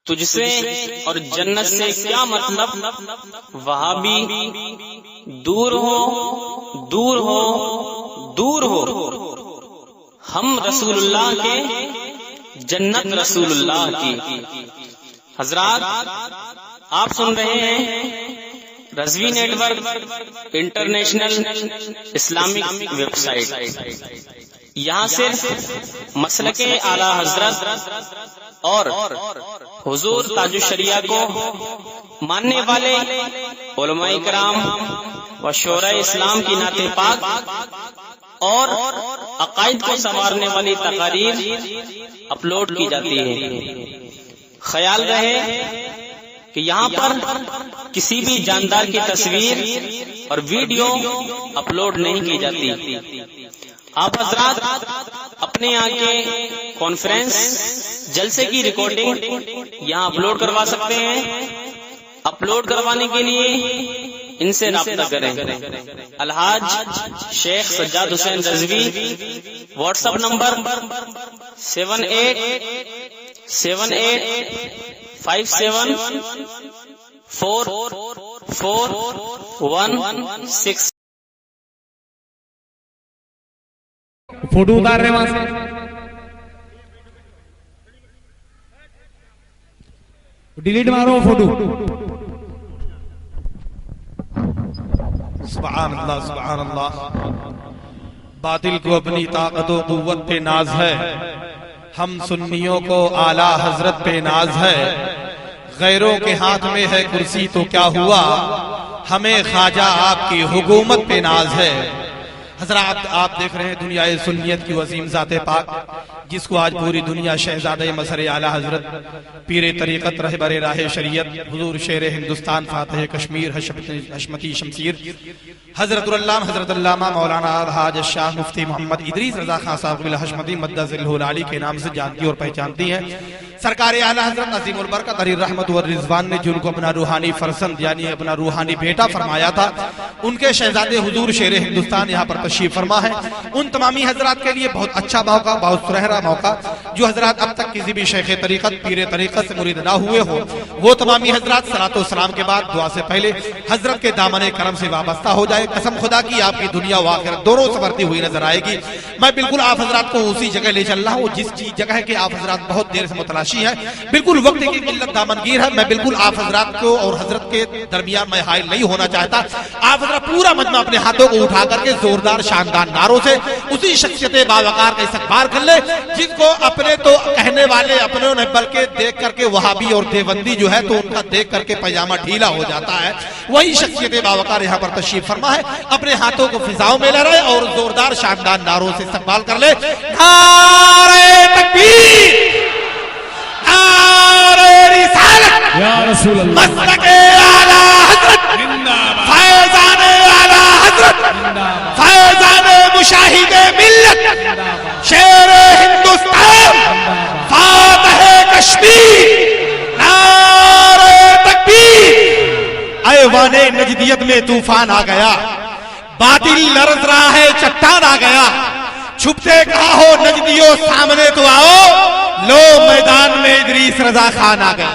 تجھ سے اور جنت سے کیا مطلب، وہابی دور ہو دور ہو دور ہو، ہم رسول اللہ کے، جنت رسول اللہ کی۔ حضرات آپ سن رہے ہیں Rizvi network international Islamic website. یہاں صرف مسلک اعلی حضرت اور حضور تاج الشریعہ کو ماننے والے علماء کرام و شورا اسلام کی نعت پاک اور عقائد کو سنوارنے والی تقاریر اپلوڈ کی جاتی ہے۔ خیال رہے کہ یہاں پر کسی بھی جاندار کی تصویر اور ویڈیو اپلوڈ نہیں کی جاتی۔ آپ حضرات اپنے یہاں کے کانفرنس جلسے کی ریکارڈنگ یہاں اپلوڈ کروا سکتے ہیں۔ اپلوڈ کروانے کے لیے ان سے رابطہ کریں۔ الحاج Sheikh Sajjad Hussain Rizvi, WhatsApp number 7857474416۔ Photo اتار رہے وہاں سے، ڈیلیٹ مارو فوٹو۔ سبحان اللہ سبحان اللہ۔ باطل کو اپنی طاقت و قوت پہ ناز ہے، ہم سنیوں کو اعلی حضرت پہ ناز ہے۔ غیروں کے ہاتھ میں ہے کرسی تو کیا ہوا، ہمیں خواجہ آپ کی حکومت پہ ناز ہے۔ حضرات آپ دیکھ رہے ہیں دنیا سنیت کی عظیم ذات پاک، جس کو آج پوری دنیا شہزادہ مظہر اعلی حضرت پیر طریقت رہبر راہ شریعت حضور شیر ہندوستان فاتح کشمیر حشمتی شمشیر حضرت علامہ مولانا الحاج شاہ مفتی محمد ادریس رضا خان صاحب الحشمتی مدد ذلہ العالی کے نام سے جانتی اور پہچانتی ہیں۔ سرکار اعلی حضرت عظیم البرکت علی رحمت و رضوان نے جن کو اپنا روحانی فرزند یعنی اپنا روحانی بیٹا فرمایا تھا، ان کے شہزادے حضور شیر ہندوستان یہاں پر تشریف فرما ہے۔ ان تمامی حضرات کے لیے بہت اچھا موقع، بہت سنہرا موقع، جو حضرات اب تک کسی بھی شیخ طریقت پیر طریقت سے مرید نہ ہوئے ہو، وہ تمامی حضرات صلاۃ و سلام کے بعد دعا سے پہلے حضرت کے دامن کرم سے وابستہ ہو جائے۔ قسم خدا کی آپ کی دنیا و آخرت دونوں سنورتی ہوئی نظر آئے گی۔ میں بالکل آپ حضرات کو اسی جگہ لے چل رہا ہوں جس جگہ کے آپ حضرات بہت دیر سے متلاشی ہیں، بالکل وقت کی قلت دامنگیر ہے۔ میں بالکل آپ حضرات کو اور حضرت کے درمیان میں حائل نہیں ہونا چاہتا۔ آپ حضرات پورا مجمع اپنے ہاتھوں کو اٹھا کر کے زوردار شاندار نعروں سے اسی شخصیت باوقار کا استقبال کر لے جس کو اپنے تو کہنے والے اپنوں نے بلکہ دیکھ کر کے وہابی اور دیوبندی جو ہے تو ان کا دیکھ کر کے پائجامہ ڈھیلا ہو جاتا ہے۔ وہی شخصیت باوقار یہاں پر تشریف فرما ہے، اپنے ہاتھوں کو فضاؤں میں لہرائے اور زوردار شاندار نعروں سے استقبال کر لے۔ نعرہ تکبیر، نعرہ رسالت، یا رسول اللہ، مسلک اعلی حضرت، فیضان اعلی حضرت، فیضان مشاہد ملت، شیر ہندوستان، فاتح کشمیر، نعرہ تکبیر۔ ایوان نجدیت میں طوفان آ گیا، باطل لرز رہا ہے چٹان آ گیا، چھپتے کہا ہو نجدیوں سامنے تو آؤ، لو میدان میں ادریس رضا خان آ گیا۔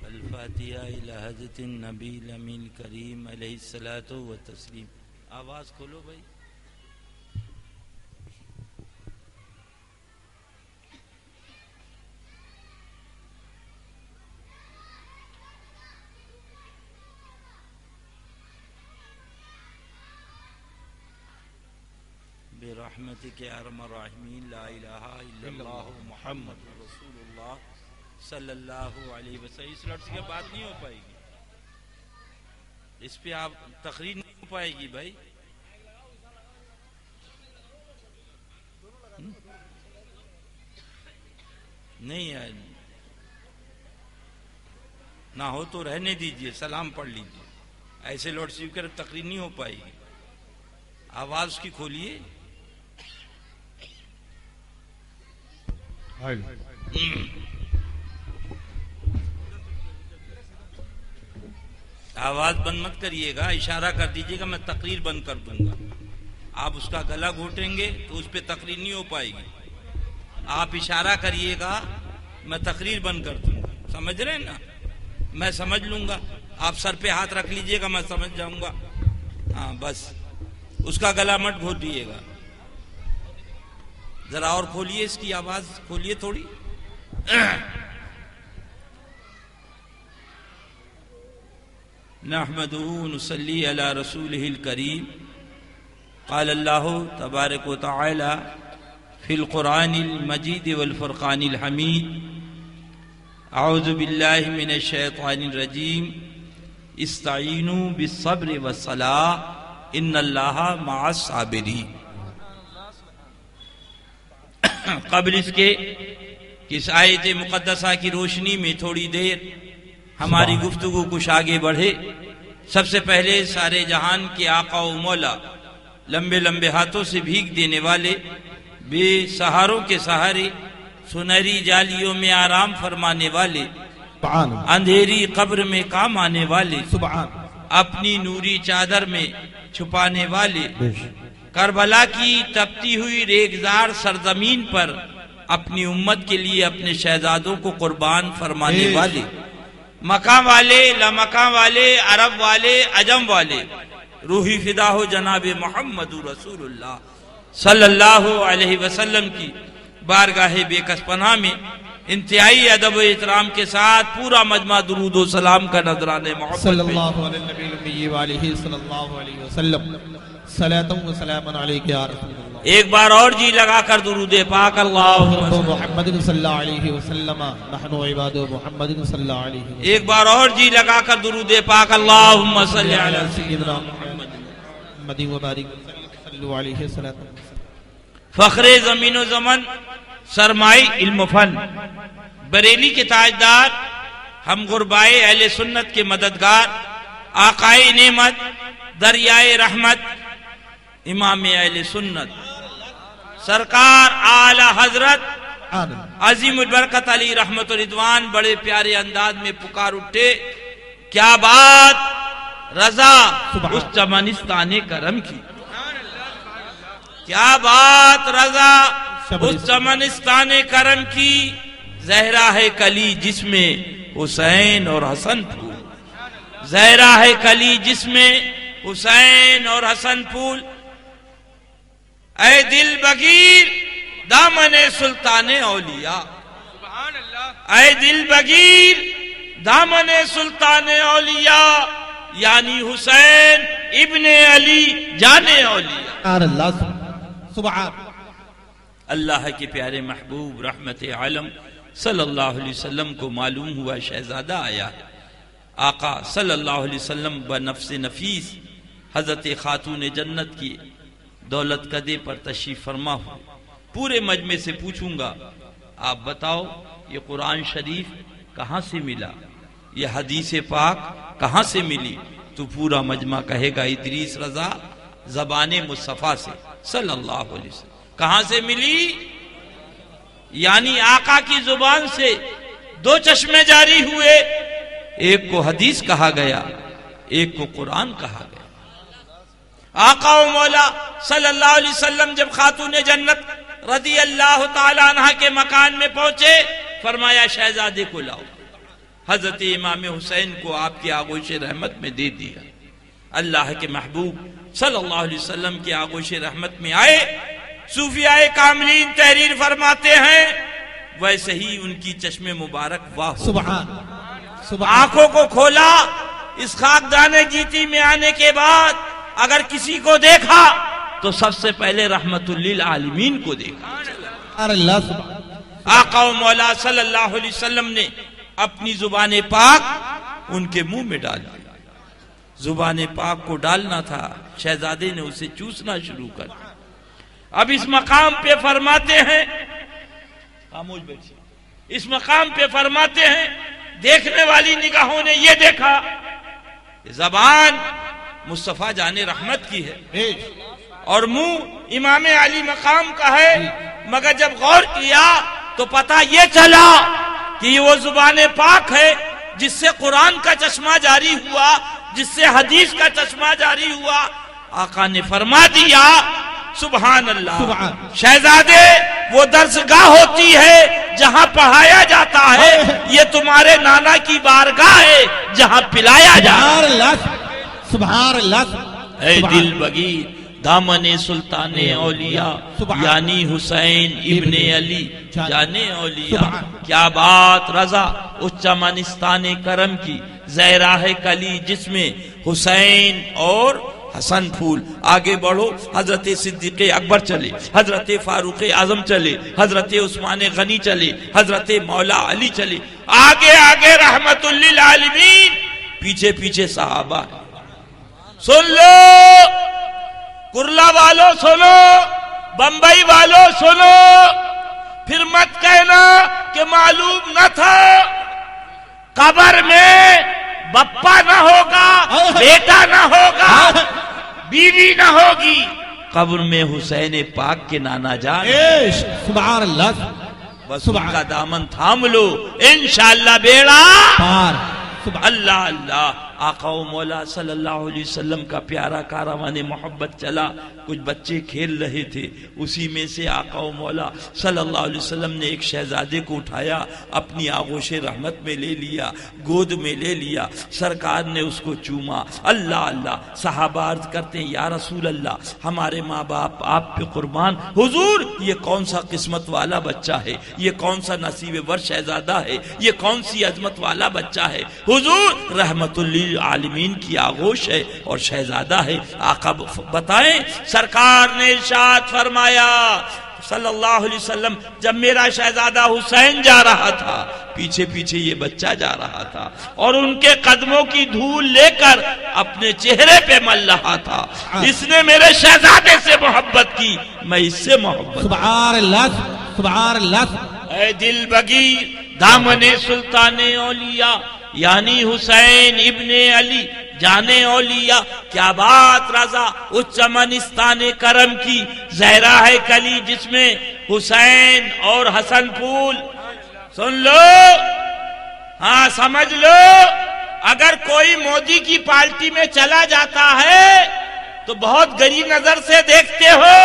الفاتحہ الی حضرت النبی الامین کریم علیہ الصلوۃ والتسلیم۔ آواز کھولو بھائی۔ برحمتک یا ارحم الراحمین، لا الہ الا اللہ محمد رسول اللہ صلی اللہ علیہ وسلم۔ اس لفظ کے بات نہیں ہو پائے گی، اس پہ آپ تقریر نہیں ہو پائے گی بھائی۔ نہیں ہے، نہ ہو تو رہنے دیجئے، سلام پڑھ لیجئے، ایسے لاؤڈ اسپیکر تقریر نہیں ہو پائے گی۔ آواز کی کھولیے۔ آواز بند مت کریے گا، اشارہ کر دیجیے گا، میں تقریر بند کر دوں گا. آپ اس کا گلا گھونٹیں گے تو اس پہ تقریر نہیں ہو پائے گی. آپ اشارہ کریے گا، میں تقریر بند کر دوں گا. سمجھ رہے ہیں نا؟ میں سمجھ لوں گا، آپ سر پہ ہاتھ رکھ لیجئے گا، میں سمجھ جاؤں گا. ہاں بس اس کا گلا مت گھونٹ دیجیے گا. ذرا اور کھولیے، اس کی آواز کھولیے تھوڑی. نحمدہ ونصلی علی رسولہ الکریم. قال اللہ تبارک و تعالی فی القرآن المجید والفرقان الحمید. اعوذ باللہ من الشیطان الرجیم. استعینوا بالصبر والصلاۃ ان اللہ مع الصابرین. قبل اس کے اس آیت مقدسہ کی روشنی میں تھوڑی دیر ہماری گفتگو کچھ آگے بڑھے. سب سے پہلے سارے جہان کے آقا و مولا، لمبے لمبے ہاتھوں سے بھیگ دینے والے، بے سہاروں کے سہارے، سنہری جالیوں میں آرام فرمانے والے، اندھیری قبر میں کام آنے والے، اپنی نوری چادر میں چھپانے والے، کربلا کی تپتی ہوئی ریگزار سرزمین پر اپنی امت کے لیے اپنے شہزادوں کو قربان فرمانے والے، مکان والے، لامکان والے، عرب والے، عجم والے، روحی فدا ہو جناب محمد رسول اللہ صلی اللہ علیہ وسلم کی بارگاہ بے کس پناہ میں انتہائی ادب و احترام کے ساتھ پورا مجمع درود و سلام کا نذرانہ محبت صلی اللہ علیہ النبی وآلہ صلی اللہ علیہ وسلم. صلاۃ و سلام علیک یا رسول اللہ. ایک بار اور جی لگا کر درود پاک اللہم محمد صلی اللہ علیہ وسلم نحن عباد محمد صلی اللہ علیہ وسلم. ایک بار اور جی لگا کر درود پاک اللہم صلی علی سیدنا محمد و بارک صلی علیہ وسلم. فخر زمین و زمن، سرمائی علم و فن، بریلی کے تاجدار، ہم غربائے اہل سنت کے مددگار، آقائے نعمت، دریائے رحمت، امام اہل سنت سرکار اعلی حضرت عظیم البرکت علی رحمت و رضوان بڑے پیارے انداز میں پکار اٹھے، کیا بات رضا اس چمنستان کرم کی، کیا بات رضا اس چمنستان کرم کی، زہرا ہے کلی جس میں حسین اور حسن پھول، زہرا ہے کلی جس میں حسین اور حسن پھول. اے دل بگیر دامن سلطان اولیاء، اے دل بگیر دامن سلطان اولیاء، یعنی حسین ابن علی جان اولیاء. سبحان اللہ کے پیارے محبوب رحمت عالم صلی اللہ علیہ وسلم کو معلوم ہوا شہزادہ آیا ہے. آقا صلی اللہ علیہ وسلم بنفس نفیس حضرت خاتون جنت کی دولت قدے پر تشریف فرما ہو. پورے مجمع سے پوچھوں گا، آپ بتاؤ یہ قرآن شریف کہاں سے ملا، یہ حدیث پاک کہاں سے ملی؟ تو پورا مجمع کہے گا ادریس رضا زبان مصطفیٰ سے صلی اللہ علیہ وسلم. کہاں سے ملی؟ یعنی آقا کی زبان سے دو چشمے جاری ہوئے، ایک کو حدیث کہا گیا، ایک کو قرآن کہا گیا. آقا و مولا صلی اللہ علیہ وسلم جب خاتون جنت رضی اللہ تعالی عنہ کے مکان میں پہنچے، فرمایا شہزادے کو لاؤ. حضرت امام حسین کو آپ کی آغوش رحمت میں دے دیا. اللہ کے محبوب صلی اللہ علیہ وسلم کی آغوش رحمت میں آئے. صوفیاء کاملین تحریر فرماتے ہیں ویسے ہی ان کی چشم مبارک واہ ہو. سبحان آنکھوں کو کھولا. اس خاکدان گیتی میں آنے کے بعد اگر کسی کو دیکھا تو سب سے پہلے رحمت للعالمین کو دیکھا. آقا و مولا صلی اللہ علیہ وسلم نے اپنی زبان پاک ان کے منہ میں ڈال دی. زبان پاک کو ڈالنا تھا، شہزادے نے اسے چوسنا شروع کر دیا. اب اس مقام پہ فرماتے ہیں، خاموش بیٹھیے، اس مقام پہ فرماتے ہیں دیکھنے والی نگاہوں نے یہ دیکھا کہ زبان مصطفیٰ جان رحمت کی ہے اور منہ امام علی مقام کا ہے، مگر جب غور کیا تو پتہ یہ چلا کہ یہ وہ زبان پاک ہے جس سے قرآن کا چشمہ جاری ہوا، جس سے حدیث کا چشمہ جاری ہوا۔ آقا نے فرما دیا سبحان اللہ، شہزادے وہ درسگاہ ہوتی ہے جہاں پڑھایا جاتا ہے، یہ تمہارے نانا کی بارگاہ ہے جہاں پلایا جاتا ہے۔ سبحان اللہ۔ اے دل بگیر دامن سلطان اولیاء یعنی حسین ابن علی جانے اولیاء، کیا بات رضا اس چمنستان کرم کی، زہراہ کلی جس میں حسین اور حسن پھول۔ آگے بڑھو، حضرت صدیق اکبر چلے، حضرت فاروق اعظم چلے، حضرت عثمان غنی چلے، حضرت مولا علی چلے، آگے آگے رحمت للعالمین، پیچھے پیچھے صحابہ۔ سن لو کرلا والوں سنو، بمبئی والوں سنو، پھر مت کہنا کہ معلوم نہ تھا۔ قبر میں بپا نہ ہوگا، بیٹا نہ ہوگا، بیوی نہ ہوگی، قبر میں حسین پاک کے نانا جان۔ سبحان اللہ۔ بس ان کا دامن تھام لو، انشاءاللہ بیڑا اللہ اللہ۔ آقا و مولا صلی اللہ علیہ وسلم کا پیارا کاروان محبت چلا، کچھ بچے کھیل رہے تھے، اسی میں سے آقا و مولا صلی اللہ علیہ وسلم نے ایک شہزادے کو اٹھایا، اپنی آغوش رحمت میں لے لیا، گود میں لے لیا، سرکار نے اس کو چوما۔ اللہ اللہ۔ صحابہ عرض کرتے ہیں یا رسول اللہ، ہمارے ماں باپ آپ پہ قربان، حضور یہ کون سا قسمت والا بچہ ہے، یہ کون سا نصیب ور شہزادہ ہے، یہ کون سی عظمت والا بچہ ہے، حضور رحمت للعالمین کی آغوش ہے اور شہزادہ ہے۔ آقا بتائیں، سرکار نے ارشاد فرمایا صلی اللہ علیہ وسلم، جب میرا شہزادہ حسین جا رہا تھا، پیچھے پیچھے یہ بچہ جا رہا تھا اور ان کے قدموں کی دھول لے کر اپنے چہرے پہ مل رہا تھا۔ اس نے میرے شہزادے سے محبت کی، میں اس سے محبت۔ سبحان اللہ، سبحان اللہ۔ اے دل بگیر دامن سلطان اولیاء یعنی حسین ابن علی جانے اولیاء، کیا بات رضا اس چمنستان کرم کی، زہراہ کلی جس میں حسین اور حسن پھول۔ سن لو، ہاں سمجھ لو، اگر کوئی مودی کی پارٹی میں چلا جاتا ہے تو بہت گری نظر سے دیکھتے ہو،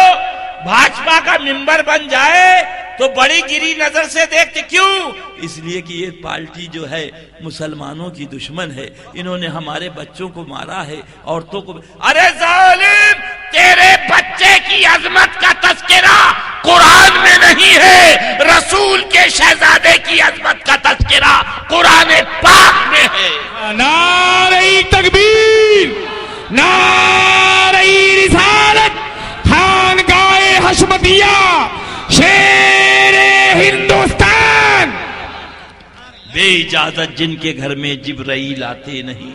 بھاجپا کا ممبر بن جائے تو بڑی گری نظر سے دیکھتے، کیوں؟ اس لیے کہ یہ پارٹی جو ہے مسلمانوں کی دشمن ہے، انہوں نے ہمارے بچوں کو مارا ہے، عورتوں کو۔ ارے ظالم، تیرے بچے کی عظمت کا تذکرہ قرآن میں نہیں ہے، رسول کے شہزادے کی عظمت کا تذکرہ قرآن پاک میں ہے۔ نعرہ تکبیر، نعرہ رسالت، خانقاہ حشمتیہ، شیر ہندوستان۔ بے اجازت جن کے گھر میں جبرائیل آتے نہیں،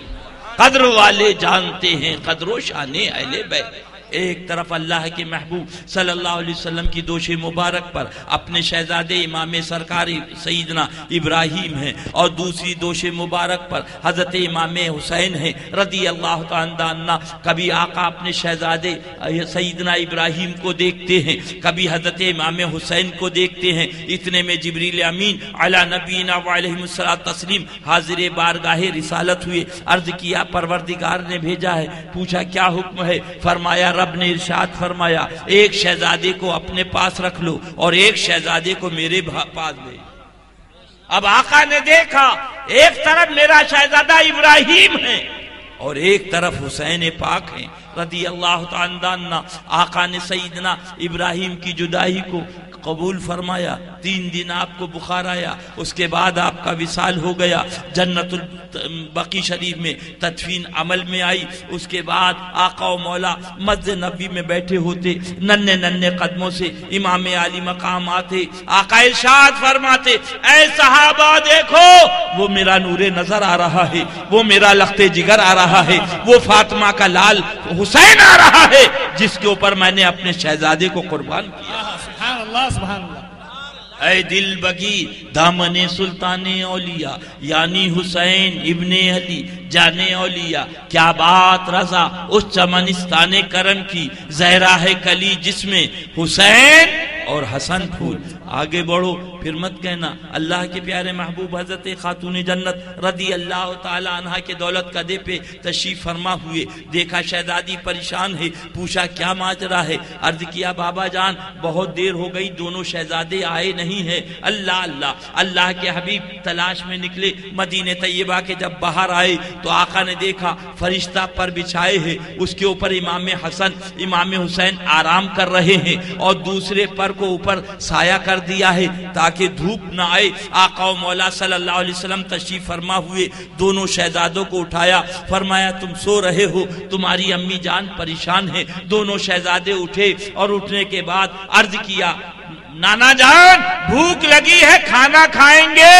قدر والے جانتے ہیں قدر و شان اہل بیت۔ ایک طرف اللہ کے محبوب صلی اللہ علیہ وسلم کی دوش مبارک پر اپنے شہزادے امام سرکاری سیدنا ابراہیم ہیں، اور دوسری دوش مبارک پر حضرت امام حسین ہیں رضی اللہ تعالیٰ عنہ۔ کبھی آقا اپنے شہزادے سیدنا ابراہیم کو دیکھتے ہیں، کبھی حضرت امام حسین کو دیکھتے ہیں۔ اتنے میں جبریل امین علی نبینا وعلیہ الصلوۃ والتسلیم حاضر بارگاہ رسالت ہوئے، عرض کیا پروردگار نے بھیجا ہے، پوچھا کیا حکم ہے؟ فرمایا رب نے ارشاد فرمایا ایک شہزادے کو اپنے پاس رکھ لو اور ایک شہزادے کو میرے پاس بھیج۔ اب آقا نے دیکھا ایک طرف میرا شہزادہ ابراہیم ہے اور ایک طرف حسین پاک ہیں رضی اللہ تعالیٰ عنہ۔ آقا نے سیدنا ابراہیم کی جدائی کو قبول فرمایا، 3 دن آپ کو بخار آیا، اس کے بعد آپ کا وصال ہو گیا، جنت البقیع شریف میں تدفین عمل میں آئی۔ اس کے بعد آقا و مولا مسجد نبوی میں بیٹھے ہوتے، ننھے ننھے قدموں سے امام عالی مقام آتے، آقا ارشاد فرماتے اے صحابہ دیکھو وہ میرا نور نظر آ رہا ہے، وہ میرا لخت جگر آ رہا ہے، وہ فاطمہ کا لال حسین آ رہا ہے جس کے اوپر میں نے اپنے شہزادے کو قربان کیا۔ سبحان اللہ، سبحان اللہ۔ اے دل بگی دامن سلطان اولیاء یعنی حسین ابن علی جانے اولیاء، کیا بات رضا اس چمنستان کرم کی، زہراہ کلی جس میں حسین اور حسن پھول۔ آگے بڑھو پھر مت کہنا اللہ کے پیارے محبوب حضرت خاتون جنت رضی اللہ تعالی عنہ کے دولت قدے پہ تشریف فرما ہوئے، دیکھا شہزادی پریشان ہے، پوچھا کیا ماجرا ہے؟ عرض کیا بابا جان بہت دیر ہو گئی، دونوں شہزادے آئے نہیں ہیں۔ اللہ اللہ، اللہ کے حبیب تلاش میں نکلے، مدینہ طیبہ کے جب باہر آئے تو آقا نے دیکھا فرشتہ پر بچھائے ہیں، اس کے اوپر امام حسن امام حسین آرام کر رہے ہیں، اور دوسرے پر کو اوپر سایہ کر دیا ہے تاکہ دھوپ نہ آئے۔ آقا و مولا صلی اللہ علیہ وسلم تشریف فرما ہوئے، دونوں شہزادوں کو اٹھایا، فرمایا تم سو رہے ہو، تمہاری امی جان پریشان ہے۔ دونوں شہزادے اٹھے اور اٹھنے کے بعد عرض کیا نانا جان بھوک لگی ہے، کھانا کھائیں گے؟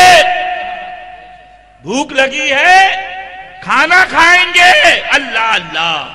بھوک لگی ہے، کھانا کھائیں گے؟ اللہ اللہ،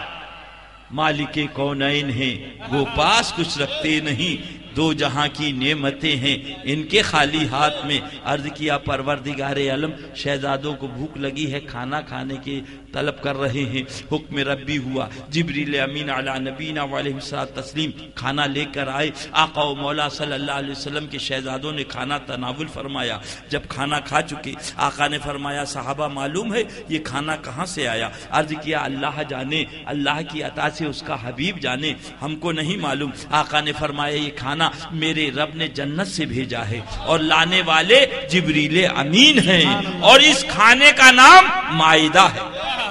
مالک کونین ہیں، وہ پاس کچھ رکھتے نہیں، دو جہاں کی نعمتیں ہیں ان کے خالی ہاتھ میں۔ عرض کیا پروردگار عالم شہزادوں کو بھوک لگی ہے، کھانا کھانے کے طلب کر رہے ہیں۔ حکم ربی ہوا، جبریل امین علی نبینا علیہ الصلوۃ تسلیم کھانا لے کر آئے۔ آقا و مولا صلی اللہ علیہ وسلم کے شہزادوں نے کھانا تناول فرمایا۔ جب کھانا کھا چکے آقا نے فرمایا صحابہ معلوم ہے یہ کھانا کہاں سے آیا؟ عرض کیا اللہ جانے، اللہ کی عطا سے اس کا حبیب جانے، ہم کو نہیں معلوم۔ آقا نے فرمایا یہ کھانا میرے رب نے جنت سے بھیجا ہے اور لانے والے جبریل امین ہیں، اور اس کھانے کا نام مائدہ ہے۔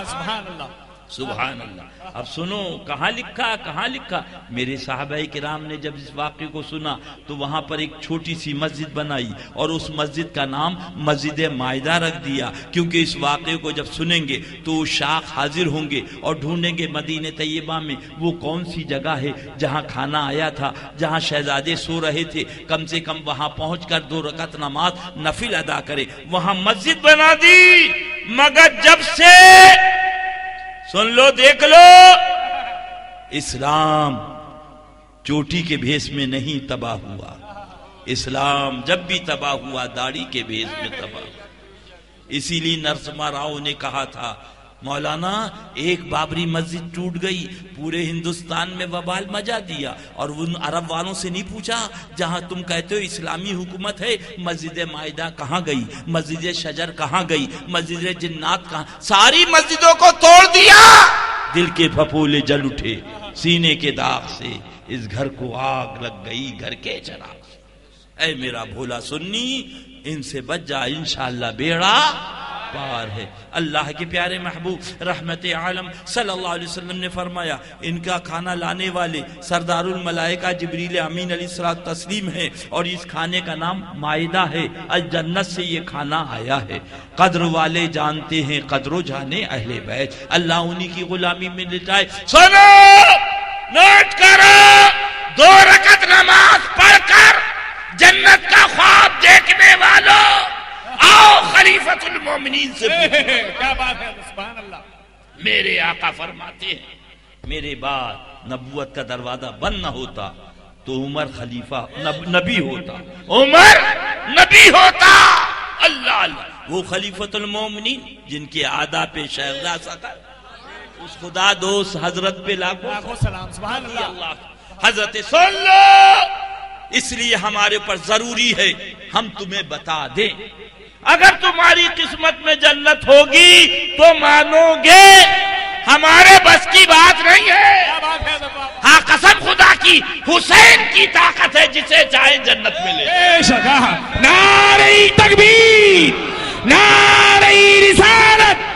سبحان اللہ، سبحان اللہ۔ اب سنو کہاں لکھا، کہاں لکھا؟ میرے صحابہ کرام نے جب اس واقعے کو سنا تو وہاں پر ایک چھوٹی سی مسجد بنائی اور اس مسجد کا نام مسجد مائدہ رکھ دیا، کیونکہ اس واقعے کو جب سنیں گے تو شاخ حاضر ہوں گے اور ڈھونڈیں گے مدینہ طیبہ میں وہ کون سی جگہ ہے جہاں کھانا آیا تھا، جہاں شہزادے سو رہے تھے، کم سے کم وہاں پہنچ کر 2 رکعت نماز نفل ادا کرے۔ وہاں مسجد بنا دی، مگر جب سے سن لو دیکھ لو اسلام چوٹی کے بھیس میں نہیں تباہ ہوا، اسلام جب بھی تباہ ہوا داڑھی کے بھیس میں تباہ ہوا۔ اسی لیے نرسما راؤ نے کہا تھا مولانا ایک بابری مسجد ٹوٹ گئی پورے ہندوستان میں وبال مچا دیا، اور ان عرب والوں سے نہیں پوچھا جہاں تم کہتے ہو اسلامی حکومت ہے مسجد مائدہ کہاں گئی، مسجد شجر کہاں گئی، مسجد جنات کہاں؟ ساری مسجدوں کو توڑ دیا۔ دل کے پھپھولے جل اٹھے سینے کے داغ سے، اس گھر کو آگ لگ گئی گھر کے چراغ سے۔ اے میرا بھولا سنی ان سے بچ جا، انشاءاللہ بیڑا پار ہے۔ اللہ کے پیارے محبوب رحمت عالم صلی اللہ علیہ وسلم نے فرمایا ان کا کھانا لانے والے سردار الملائکہ جبریل امین علیہ الصلوۃ تسلیم ہے، اور اس کھانے کا نام مائدہ ہے، الجنت سے یہ کھانا آیا ہے۔ قدر والے جانتے ہیں قدر و جانے اہل بیت، اللہ انہی کی غلامی میں لٹائے۔ سنو نوٹ کرو، 2 رکعت نماز پڑھ کر جنت کا خواب دیکھنے والوں آؤ خلیفۃ المومنین سے کیا بات ہے، سبحان اللہ۔ میرے آقا فرماتے ہیں میرے بعد نبوت کا دروازہ بند نہ ہوتا تو عمر خلیفہ نبی ہوتا، عمر نبی ہوتا۔ اللہ اللہ، وہ خلیفۃ المومنین جن کے آداب پہ شہزا سکر، اس خدا دوست حضرت پہ لاکھوں سلام، سبحان اللہ۔ حضرت سن لو، اس لیے ہمارے پر ضروری ہے ہم تمہیں بتا دیں، اگر تمہاری قسمت میں جنت ہوگی تو مانو گے، ہمارے بس کی بات نہیں ہے۔ ہاں قسم خدا کی حسین کی طاقت ہے، جسے چاہے جنت ملے۔ بے شک، نعرہ تکبیر، نعرہ رسالت،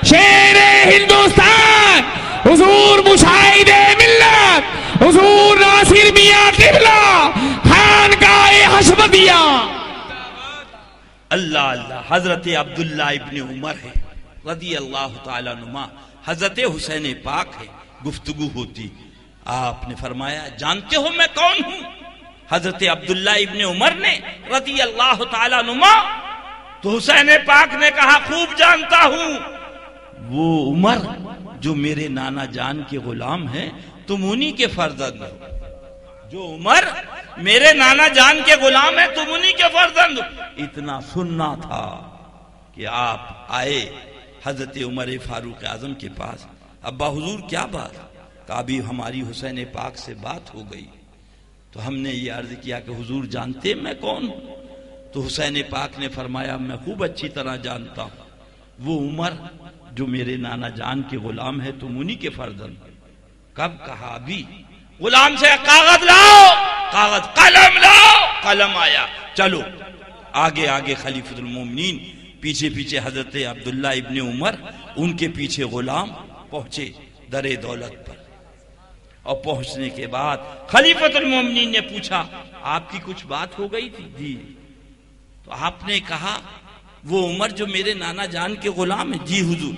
شیر ہندوستان، حضور مشاہد ملت، حضور ناصر میاں قبلہ، خانقاہ حشمتیہ۔ اللہ اللہ، حضرت عبداللہ ابن عمر ہے رضی اللہ تعالیٰ عنہما، حضرت حسین پاک ہے، گفتگو ہوتی، آپ نے فرمایا جانتے ہو میں کون ہوں؟ حضرت عبداللہ ابن عمر نے رضی اللہ تعالیٰ عنہما، تو حسین پاک نے کہا خوب جانتا ہوں، وہ عمر جو میرے نانا جان کے غلام ہیں تم انہی کے فرزند ہو، جو عمر میرے نانا جان کے غلام ہیں تم انہی کے فرزند ہو۔ اتنا سننا تھا کہ آپ آئے حضرت عمر فاروق اعظم کے پاس، ابا حضور کیا بات؟ کہا بھی ہماری حسین پاک سے بات ہو گئی، تو ہم نے یہ عرض کیا کہ حضور جانتے میں کون ہوں؟ تو حسین پاک نے فرمایا میں خوب اچھی طرح جانتا ہوں، وہ عمر جو میرے نانا جان کے غلام ہے، تم انہی کے فرزند۔ کب کہا؟ ابھی۔ غلام سے کاغذ لاؤ، کاغذ، قلم لاؤ، قلم آیا، چلو آگے آگے خلیفۃ المومنین، پیچھے پیچھے حضرت عبداللہ ابن عمر، ان کے پیچھے غلام پہنچے در دولت پر۔ اور پہنچنے کے بعد خلیفۃ المومنین نے پوچھا آپ کی کچھ بات ہو گئی تھی؟ جی۔ تو آپ نے کہا وہ عمر جو میرے نانا جان کے غلام ہیں؟ جی حضور۔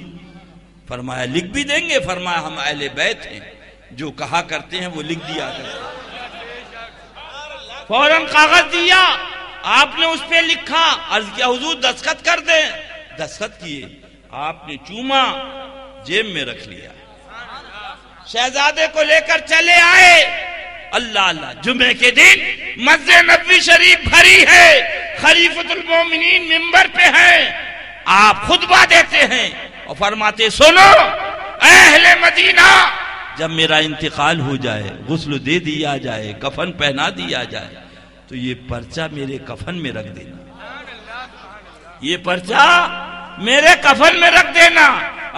فرمایا لکھ بھی دیں گے؟ فرمایا ہم اہل بیت ہیں، جو کہا کرتے ہیں وہ لکھ دیا کرتے ہیں۔ فوراً کاغذ دیا، آپ نے اس پہ لکھا، عرض کیا حضور دستخط کر دیں؟ دستخط کیے، آپ نے چوما، جیب میں رکھ لیا، شہزادے کو لے کر چلے آئے۔ اللہ اللہ، جمعے کے دن مسجد نبوی شریف بھری ہے، خلیفۃ المومنین منبر پہ ہیں، آپ خطبہ دیتے ہیں اور فرماتے سنو اہل مدینہ، جب میرا انتقال ہو جائے، غسل دے دیا جائے، کفن پہنا دیا جائے، تو یہ پرچہ میرے کفن میں رکھ دینا، یہ پرچہ میرے کفن میں رکھ دینا۔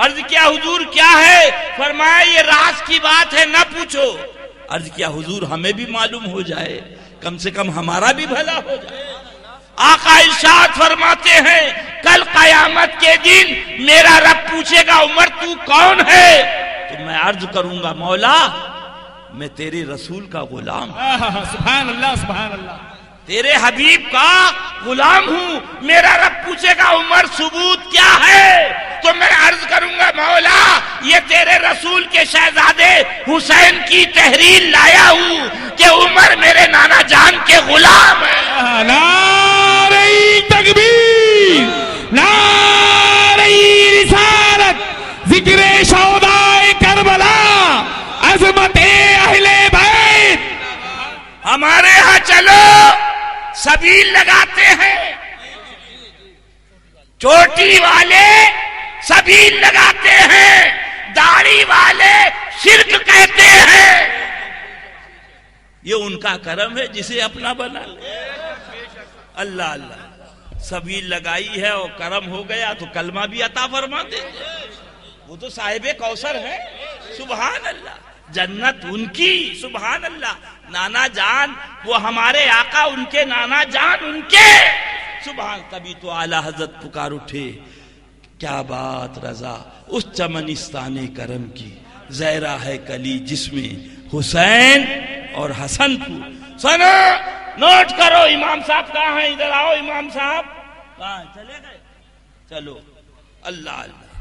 عرض کیا حضور کیا ہے؟ فرمایا یہ راز کی بات ہے، نہ پوچھو۔ عرض کیا حضور ہمیں بھی معلوم ہو جائے، کم سے کم ہمارا بھی بھلا ہو جائے۔ آقا ارشاد فرماتے ہیں کل قیامت کے دن میرا رب پوچھے گا عمر تو کون ہے؟ تو میں عرض کروں گا مولا میں تیرے رسول کا غلام، سبحان اللہ سبحان اللہ، تیرے حبیب کا غلام ہوں۔ میرا رب پوچھے گا عمر ثبوت کیا ہے؟ تو میں عرض کروں گا مولا یہ تیرے رسول کے شہزادے حسین کی تحریر لایا ہوں کہ عمر میرے نانا جان کے غلام ہے۔ نعرہ تکبیر، نعرہ رسالت، ذکر شہدائے کربلا، عظمت اہل بیت۔ ہمارے ہاں چلو سبیل لگاتے ہیں، چوٹی والے سبیل لگاتے ہیں، داڑھی والے شرک کہتے ہیں۔ یہ ان کا کرم ہے جسے اپنا بنا لے۔ اللہ اللہ، سبیل لگائی ہے اور کرم ہو گیا تو کلمہ بھی عطا فرما دیں گے۔ وہ تو صاحب کوثر ہے، سبحان اللہ، جنت ان کی، سبحان اللہ، نانا جان وہ ہمارے آقا، ان کے نانا جان ان کے، سبحان۔ کبھی تو اعلیٰ حضرت پکار اٹھے کیا بات رضا اس چمنستان کرم کی، زہرا ہے کلی جس میں حسین اور حسن کو۔ سنو نوٹ کرو، امام صاحب کہاں ہیں؟ ادھر آؤ، امام صاحب کہاں ہیں؟ چلے گئے؟ چلو، اللہ اللہ،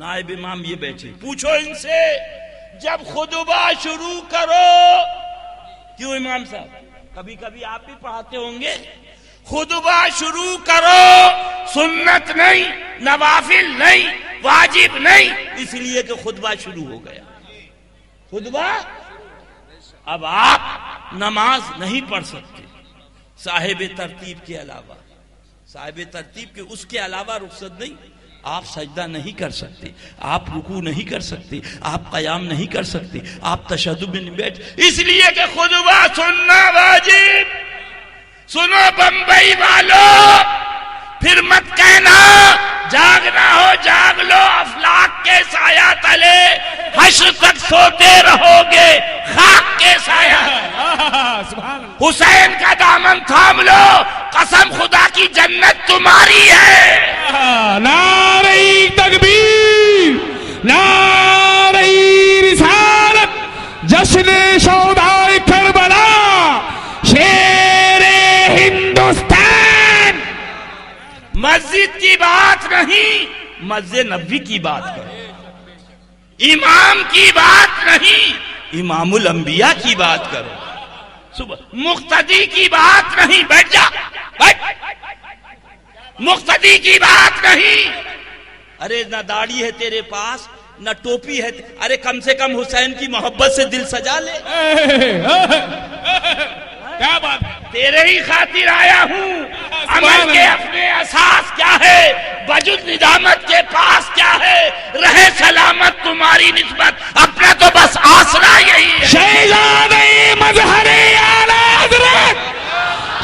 نائب امام یہ بیٹھے، پوچھو ان سے جب خطبہ شروع کرو، کیوں امام صاحب کبھی کبھی آپ بھی پڑھاتے ہوں گے، خطبہ شروع کرو سنت نہیں، نوافل نہیں، واجب نہیں، اس لیے کہ خطبہ شروع ہو گیا۔ خطبہ اب آپ نماز نہیں پڑھ سکتے صاحب ترتیب کے علاوہ، صاحب ترتیب کے اس کے علاوہ رخصت نہیں، آپ سجدہ نہیں کر سکتے، آپ رکوع نہیں کر سکتے، آپ قیام نہیں کر سکتے، آپ تشہد میں نہیں بیٹھ، اس لیے کہ خطبہ سننا واجب۔ سنو بمبئی والو، پھر مت کہنا جاگنا ہو جاگ لو، افلاک کے سایہ تلے حشر تک سوتے رہو گے، خاک کے سایہ۔ حسین کا دامن تھام لو، قسم خدا کی جنت تمہاری ہے۔ نعرہ تکبیر، نعرہ رسالت، جشن شہدائے کربلا، شیر ہندوستان۔ مسجد کی بات نہیں، مسجد نبوی کی بات کرو، امام کی بات نہیں، امام الانبیاء کی بات کرو، مقتدی کی بات نہیں، بیٹھ جا، مقتدی کی بات نہیں۔ ارے نہ داڑھی ہے تیرے پاس، نہ ٹوپی ہے، ارے کم سے کم حسین کی محبت سے دل سجا لے۔ کیا بات ہے، تیرے ہی خاطر آیا ہوں، عمل کے اپنے اساس کیا ہے، وجود ندامت کے پاس کیا ہے؟ رہے سلامت تمہاری نسبت، اپنا تو بس آسرا یہی ہے۔ شہزادے مظہر اعلی حضرت،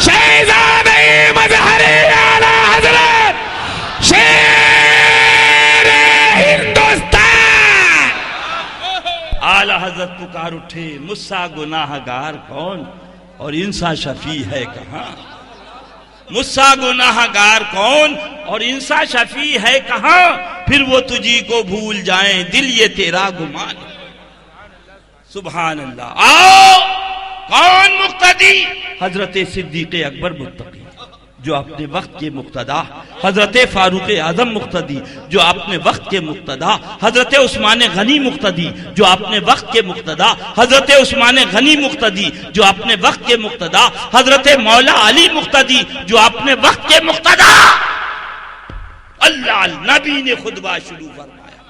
شہزادے مظہر اعلی حضرت، شیر ہندوستان۔ اعلی حضرت پکار اٹھے، مجھ-سا گناہ گار کون اور انسا شفیع ہے کہاں؟ مجھ-سا گناہ گار کون اور انسا شفیع ہے کہاں؟ پھر وہ تجھی کو بھول جائیں، دل یہ تیرا گمان۔ سبحان اللہ۔ آؤ، کون مقتدی؟ حضرت صدیق اکبر متقی جو اپنے وقت کے مقتدا، حضرت فاروق اعظم مقتدی جو اپنے وقت کے مقتدا، حضرت عثمان غنی مقتدی جو اپنے وقت کے مقتدا، حضرت عثمان غنی مقتدی جو اپنے وقت کے مقتدا، حضرت مولا علی مقتدی جو اپنے وقت کے مقتدا۔ اللہ نبی نے خطبہ شروع فرمایا،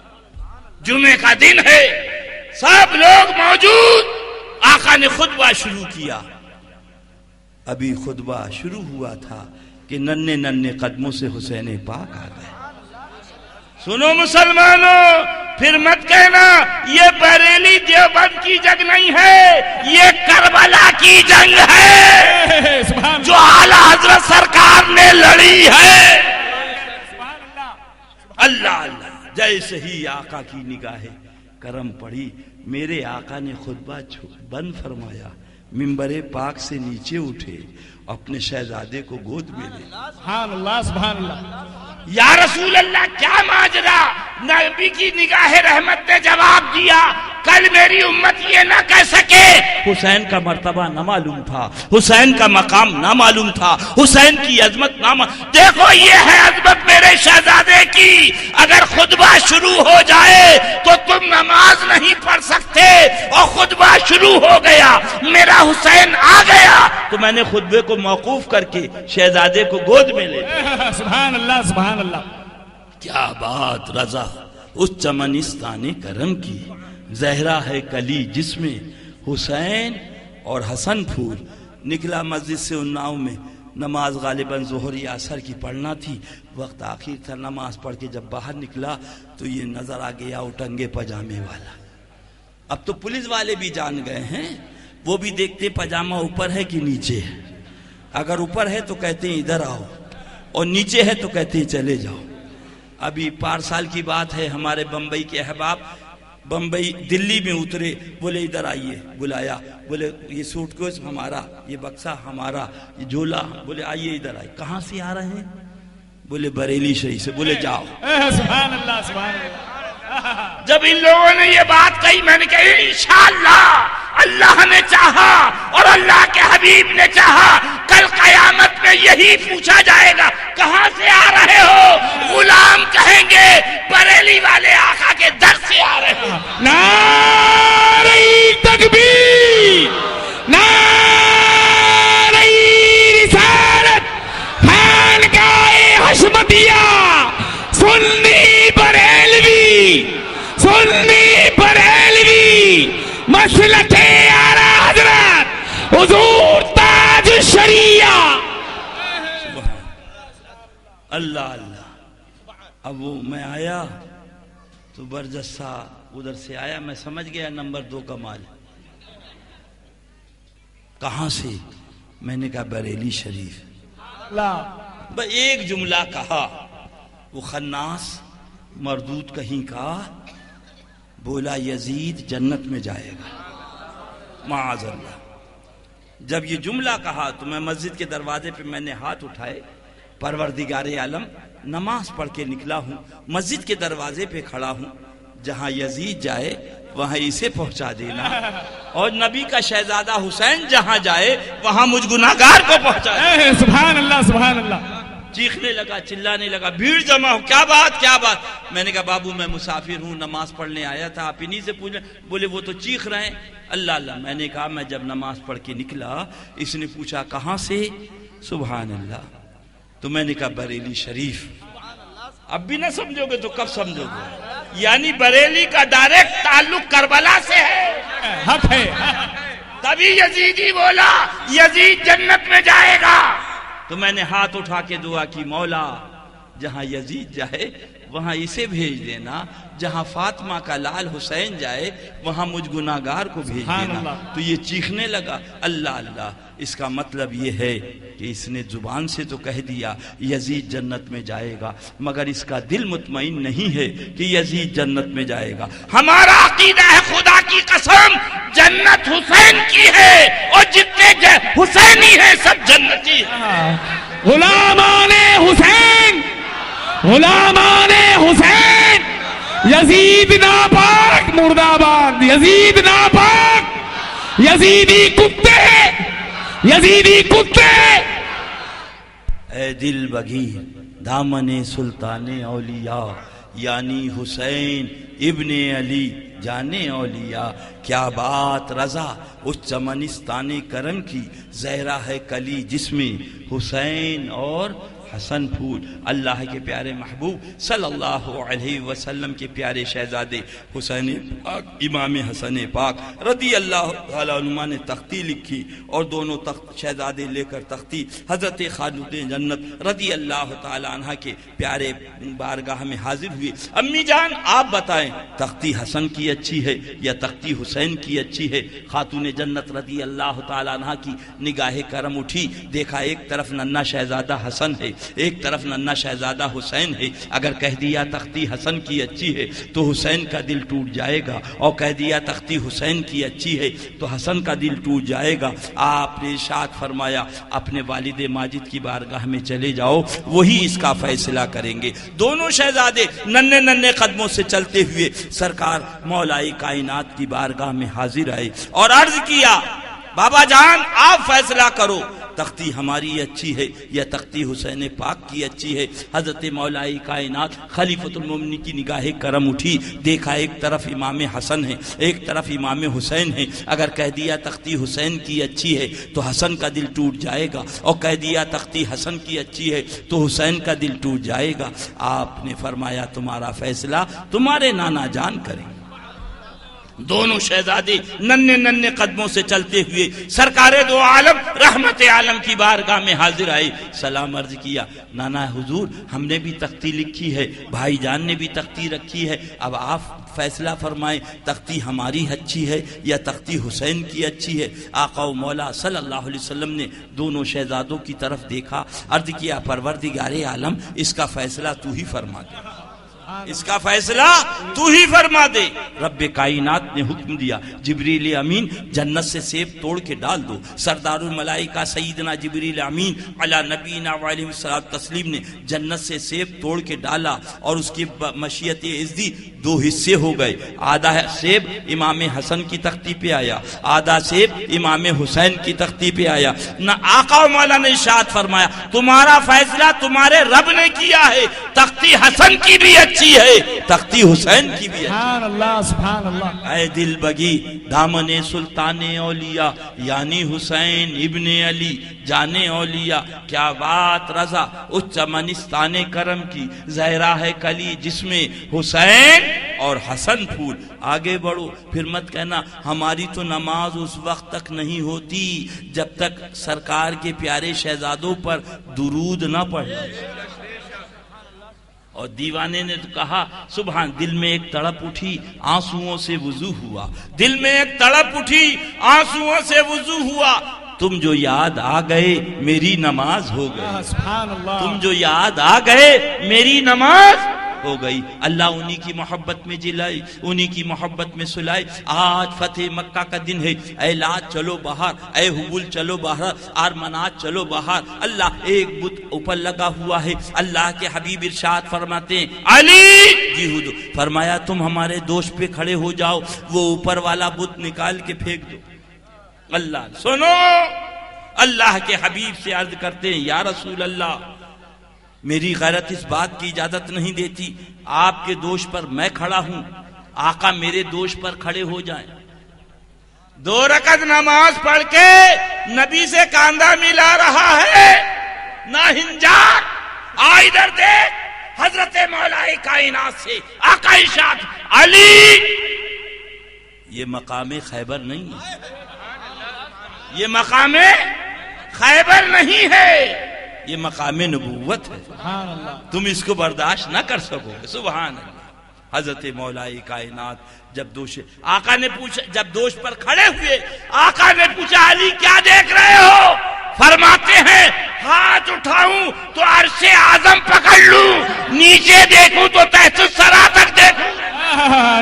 جمعے کا دن ہے، سب لوگ موجود، آقا نے خطبہ شروع کیا۔ ابھی خطبہ شروع ہوا تھا کہ ننھے ننھے قدموں سے حسین پاک آ گئے۔ سنو مسلمانوں، پھر مت کہنا یہ بریلی دیوبند کی جنگ نہیں ہے، یہ کربلا کی جنگ ہے جو اعلیٰ حضرت سرکار نے لڑی ہے۔ اللہ اللہ، جیسے ہی آقا کی نگاہ کرم پڑی، میرے آقا نے خطبہ بند فرمایا، منبر پاک سے نیچے اٹھے، اپنے شہزادے کو گود میں لے۔ سبحان اللہ، سبحان اللہ۔ یا رسول اللہ، کیا ماجرا؟ نبی کی نگاہ رحمت نے جواب دیا، کل میری امت یہ نہ کہہ سکے حسین کا مرتبہ نہ معلوم تھا، حسین کا مقام نہ معلوم تھا، حسین کی عظمت نہ دیکھو یہ ہے عظمت میرے شہزادے کی۔ اگر خطبہ شروع ہو جائے تو تم نماز نہیں پڑھ سکتے، اور خطبہ شروع ہو گیا، میرا حسین آ گیا تو میں نے خطبے کو موقوف کر کے شہزادے کو گود میں لے لیا۔ سبحان اللہ، سبحان اللہ۔ کیا بات رضا اس چمنستان کرم کی، زہرا ہے کلی جس میں حسین اور حسن پھول۔ نکلا مسجد سے اناؤ میں، نماز غالباً ظہر یا عصر کی پڑھنا تھی، وقت آخر تھا، نماز پڑھ کے جب باہر نکلا تو یہ نظر آ گیا اٹنگے پاجامے والا۔ اب تو پولیس والے بھی جان گئے ہیں، وہ بھی دیکھتے پاجامہ اوپر ہے کہ نیچے ہے، اگر اوپر ہے تو کہتے ہیں ادھر آؤ، اور نیچے ہے تو کہتے ہیں چلے جاؤ۔ ابھی 5 سال کی بات ہے، ہمارے بمبئی کے احباب بمبئی دلی میں اترے، بولے ادھر آئیے، بلایا، بولے یہ سوٹ کیس ہمارا، یہ بکسا ہمارا، یہ جھولا، بولے آئیے ادھر آئیے۔ کہاں سے آ رہے ہیں؟ بولے بریلی شریف سے۔ بولے جاؤ۔ سبحان اللہ، سبحان اللہ۔ جب ان لوگوں نے یہ بات کہی میں نے کہا انشاءاللہ اللہ نے چاہا اور اللہ کے حبیب نے چاہا، کل قیامت میں یہی پوچھا جائے گا کہاں سے آ رہے ہو؟ غلام کہیں گے بریلی والے آقا کے در سے آ رہے ہو۔ نعرہ تکبیر، نعرہ رسالت، خانقاہ حشمتیہ، سنی بریلوی، سنی بریلوی، مسلک اعلیٰ حضرت حضور تاج الشریعہ۔ اللہ اللہ۔ اب وہ میں آیا تو برجسا ادھر سے آیا، میں سمجھ گیا نمبر 2 کا مال۔ کہاں سے؟ میں نے کہا بریلی شریف۔ بس ایک جملہ کہا، وہ خناس مردود کہیں کا، بولا یزید جنت میں جائے گا، معاذ اللہ۔ جب یہ جملہ کہا تو میں مسجد کے دروازے پہ میں نے ہاتھ اٹھائے، پروردگار عالم نماز پڑھ کے نکلا ہوں، مسجد کے دروازے پہ کھڑا ہوں، جہاں یزید جائے وہاں اسے پہنچا دینا، اور نبی کا شہزادہ حسین جہاں جائے وہاں مجھ گناہگار کو پہنچا دینا۔ سبحان اللہ، سبحان اللہ۔ چیخنے لگا، چلانے لگا، بھیڑ جمع ہو، کیا بات کیا بات؟ میں نے کہا بابو میں مسافر ہوں، نماز پڑھنے آیا تھا، آپ انہی سے پوچھیں۔ بولے وہ تو چیخ رہے ہیں۔ اللہ اللہ۔ میں نے کہا میں جب نماز پڑھ کے نکلا، اس نے پوچھا کہاں سے؟ سبحان اللہ۔ تو میں نے کہا بریلی شریف۔ اب بھی نہ سمجھو گے تو کب سمجھو گے؟ یعنی بریلی کا ڈائریکٹ تعلق کربلا سے ہے، حق ہے۔ تبھی یزیدی بولا یزید جنت میں جائے گا۔ تو میں نے ہاتھ اٹھا کے دعا کی، مولا جہاں یزید جائے وہاں اسے بھیج دینا، جہاں فاطمہ کا لال حسین جائے وہاں مجھ گناہگار کو بھیج دینا۔ تو یہ چیخنے لگا اللہ اللہ۔ اس کا مطلب یہ ہے کہ اس نے زبان سے تو کہہ دیا یزید جنت میں جائے گا، مگر اس کا دل مطمئن نہیں ہے کہ یزید جنت میں جائے گا۔ ہمارا عقیدہ ہے خدا کی قسم جنت حسین کی ہے، اور جتنے حسینی ہیں سب جنتی ہیں۔ غلامان حسین، غلامان حسین، یزید ناپاک مرد آباد، یزید ناپاک، یزیدی کتے، یزیدی کتے۔ اے دل بگیر دامن سلطان اولیاء یعنی حسین ابن علی جانے اولیاء، کیا بات رضا اس چمنستان کرم کی، زہرا ہے کلی جس میں حسین اور حسن پھول۔ اللہ کے پیارے محبوب صلی اللہ علیہ وسلم کے پیارے شہزادے حسین پاک امام حسن پاک رضی اللہ تعالیٰ عنہ نے تختی لکھی، اور دونوں شہزادے لے کر تختی حضرت خالد جنت رضی اللہ تعالیٰ عنہ کے پیارے بارگاہ میں حاضر ہوئے۔ امی جان آپ بتائیں تختی حسن کی اچھی ہے یا تختی حسین کی اچھی ہے؟ خاتون جنت رضی اللہ تعالیٰ عنہ کی نگاہ کرم اٹھی، دیکھا ایک طرف ننھا شہزادہ حسن ہے، ایک طرف ننھا شہزادہ حسین ہے۔ اگر کہہ دیا تختی حسن کی اچھی ہے تو حسین کا دل ٹوٹ جائے گا، اور کہہ دیا تختی حسین کی اچھی ہے تو حسن کا دل ٹوٹ جائے گا۔ آپ نے ارشاد فرمایا اپنے والد ماجد کی بارگاہ میں چلے جاؤ، وہی اس کا فیصلہ کریں گے۔ دونوں شہزادے ننھے ننھے قدموں سے چلتے ہوئے سرکار مولائی کائنات کی بارگاہ میں حاضر آئے اور عرض کیا بابا جان آپ فیصلہ کرو، تختی ہماری اچھی ہے یا تختی حسین پاک کی اچھی ہے؟ حضرت مولائی کائنات خلیفۃ المومنین کی نگاہ کرم اٹھی، دیکھا ایک طرف امام حسن ہے ایک طرف امام حسین ہے۔ اگر کہہ دیا تختی حسین کی اچھی ہے تو حسن کا دل ٹوٹ جائے گا، اور کہہ دیا تختی حسن کی اچھی ہے تو حسین کا دل ٹوٹ جائے گا۔ آپ نے فرمایا تمہارا فیصلہ تمہارے نانا جان کریں۔ دونوں شہزادے ننھے ننھے قدموں سے چلتے ہوئے سرکار دو عالم رحمت عالم کی بارگاہ میں حاضر آئے، سلام عرض کیا نانا حضور ہم نے بھی تختی لکھی ہے، بھائی جان نے بھی تختی رکھی ہے، اب آپ فیصلہ فرمائیں تختی ہماری اچھی ہے یا تختی حسین کی اچھی ہے؟ آقا و مولا صلی اللہ علیہ وسلم نے دونوں شہزادوں کی طرف دیکھا، عرض کیا پروردگار عالم اس کا فیصلہ تو ہی فرما دے، اس کا فیصلہ تو ہی فرما دے۔ رب کائنات نے حکم دیا جبریل امین جنت سے سیب توڑ کے ڈال دو۔ سردار الملائکہ سیدنا جبریل امین علی نبینا علیہ الصلوۃ والتسلیم نے جنت سے سیب توڑ کے ڈالا، اور اس کی مشیت عزتی دو حصے ہو گئے، آدھا سیب امام حسن کی تختی پہ آیا، آدھا سیب امام حسین کی تختی پہ آیا۔ نہ آقا و مولا نے ارشاد فرمایا تمہارا فیصلہ تمہارے رب نے کیا ہے، تختی حسن کی بھی اچھی ہے تختی حسین کی بھی اچھی۔ سبحان اللہ سبحان اللہ۔ اے دل بگی دامن سلطان اولیاء یعنی حسین ابن علی جانے اولیاء، کیا بات رضا اس چمنستان کرم کی، زہرا ہے کلی جس میں حسین اور حسن پھول۔ آگے بڑھو، پھر مت کہنا ہماری تو نماز اس وقت تک نہیں ہوتی جب تک سرکار کے پیارے شہزادوں پر درود نہ پڑھنا۔ اور دیوانے نے تو کہا سبحان، دل میں ایک تڑپ اٹھی آنسوؤں سے وضو ہوا، دل میں ایک تڑپ اٹھی آنسوؤں سے وضو ہوا، تم جو یاد آ گئے میری نماز ہو گئی، سبحان اللہ، تم جو یاد آ گئے میری نماز ہو گئی۔ اللہ انہی کی محبت میں جلائی، انہی کی محبت میں سلائی۔ آج فتح مکہ کا دن ہے، اے لات چلو باہر، اے حبل چلو باہر، آرمنات چلو باہر۔ اللہ ایک بت اوپر لگا ہوا ہے، اللہ کے حبیب ارشاد فرماتے ہیں علی جی حضور فرمایا تم ہمارے دوست پہ کھڑے ہو جاؤ، وہ اوپر والا بت نکال کے پھینک دو۔ اللہ سنو، اللہ کے حبیب سے عرض کرتے ہیں یا رسول اللہ میری غیرت اس بات کی اجازت نہیں دیتی، آپ کے دوش پر میں کھڑا ہوں، آقا میرے دوش پر کھڑے ہو جائیں۔ 2 رکعت نماز پڑھ کے نبی سے کاندھا ملا رہا ہے نہ ہنجار، ادھر دیکھ حضرت مولا کائنات سے آقا ارشاد علی، یہ مقام خیبر نہیں ہے، یہ مقام خیبر نہیں ہے، یہ مقام نبوت ہے، سبحان اللہ. تم اس کو برداشت نہ کر سکو گے. سبحان اللہ. حضرت مولائی کائنات جب دوش آقا نے پوچھا، جب دوش پر کھڑے ہوئے آقا نے پوچھا علی کیا دیکھ رہے ہو؟ فرماتے ہیں ہاتھ اٹھاؤں تو عرش اعظم پکڑ لوں، نیچے دیکھوں تو تحت الثری تک دیکھوں.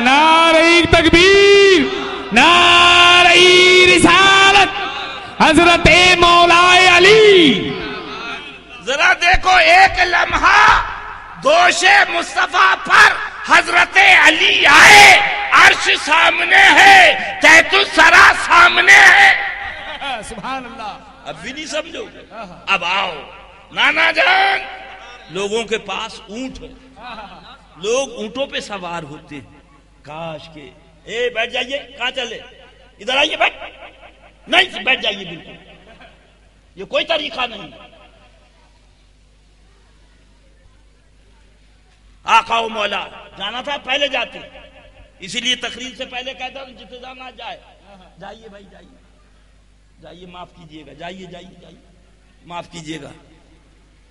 نعرہ تکبیر، نعرہ رسالت، حضرت مولا علی. ذرا دیکھو ایک لمحہ دوش مصطفیٰ پر حضرت علی آئے، عرش سامنے ہے، تحت الثری سامنے ہے. سبحان اللہ. اب بھی نہیں سمجھو گے؟ اب آؤ نانا جان، لوگوں کے پاس اونٹ ہے، لوگ اونٹوں پہ سوار ہوتے ہیں. کاش کے اے بیٹھ جائیے، کہاں چلے؟ ادھر آئیے، بیٹھ نہیں بیٹھ جائیے. بالکل یہ کوئی طریقہ نہیں. آقا و مولا جانا تھا پہلے جاتے، اسی لیے تقریر سے پہلے کہتا ہوں جتنے جانا جائے. جائیے بھائی جائیے، جائیے معاف کیجئے گا، جائیے جائیے جائیے معاف کیجئے گا،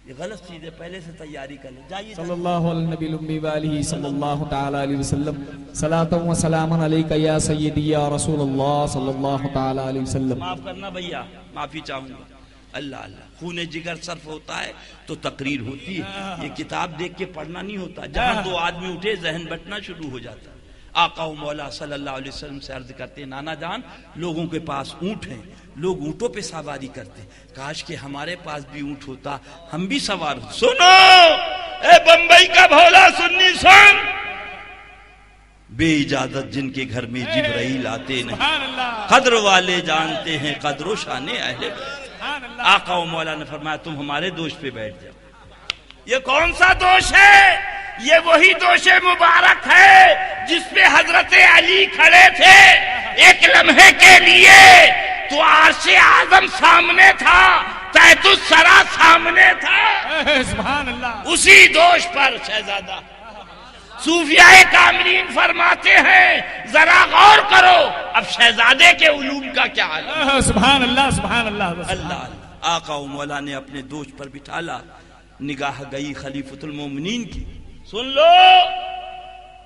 یہ غلط چیز ہے، پہلے سے تیاری کر لیں. جائیے صلی اللہ علیہ نبی الامی وآلہ صلی اللہ تعالی علیہ وسلم. صلاۃ و سلام علیک یا سیدی یا رسول اللہ صلی اللہ تعالی علیہ وسلم. معاف کرنا بھیا، معافی چاہوں گا. اللہ اللہ، خون جگر صرف ہوتا ہے تو تقریر ہوتی ہے. یہ کتاب دیکھ کے پڑھنا نہیں ہوتا. جہاں دو آدمی اٹھے ذہن بٹنا شروع ہو جاتا ہے. آقا و مولا صلی اللہ علیہ وسلم سے عرض کرتے ہیں نانا جان، لوگوں کے پاس اونٹ ہیں، لوگ اونٹوں پہ سواری کرتے ہیں، کاش کہ ہمارے پاس بھی اونٹ ہوتا، ہم بھی سوار ہوتے. سنو اے بمبئی کا بھولا سنی سن، بے اجازت جن کے گھر میں جبرائیل آتے نہیں، قدر والے جانتے ہیں قدر و شان اہل بیت. آقا و مولا نے فرمایا تم ہمارے دوش پہ بیٹھ جاؤ. یہ کون سا دوش ہے؟ یہ وہی دوش مبارک ہے جس پہ حضرت علی کھڑے تھے ایک لمحے کے لیے تو عرش اعظم سامنے تھا، تحت الثری سامنے تھا. سبحان اللہ. اسی دوش پر شہزادہ صوفیاء کاملین فرماتے ہیں ذرا غور کرو اب شہزادے کے علوم کا کیا حال ہے. سبحان اللہ سبحان اللہ. اللہ آقا و مولا نے اپنے دوش پر بٹھالا. نگاہ گئی خلیفۃ المومنین کی. سن لو،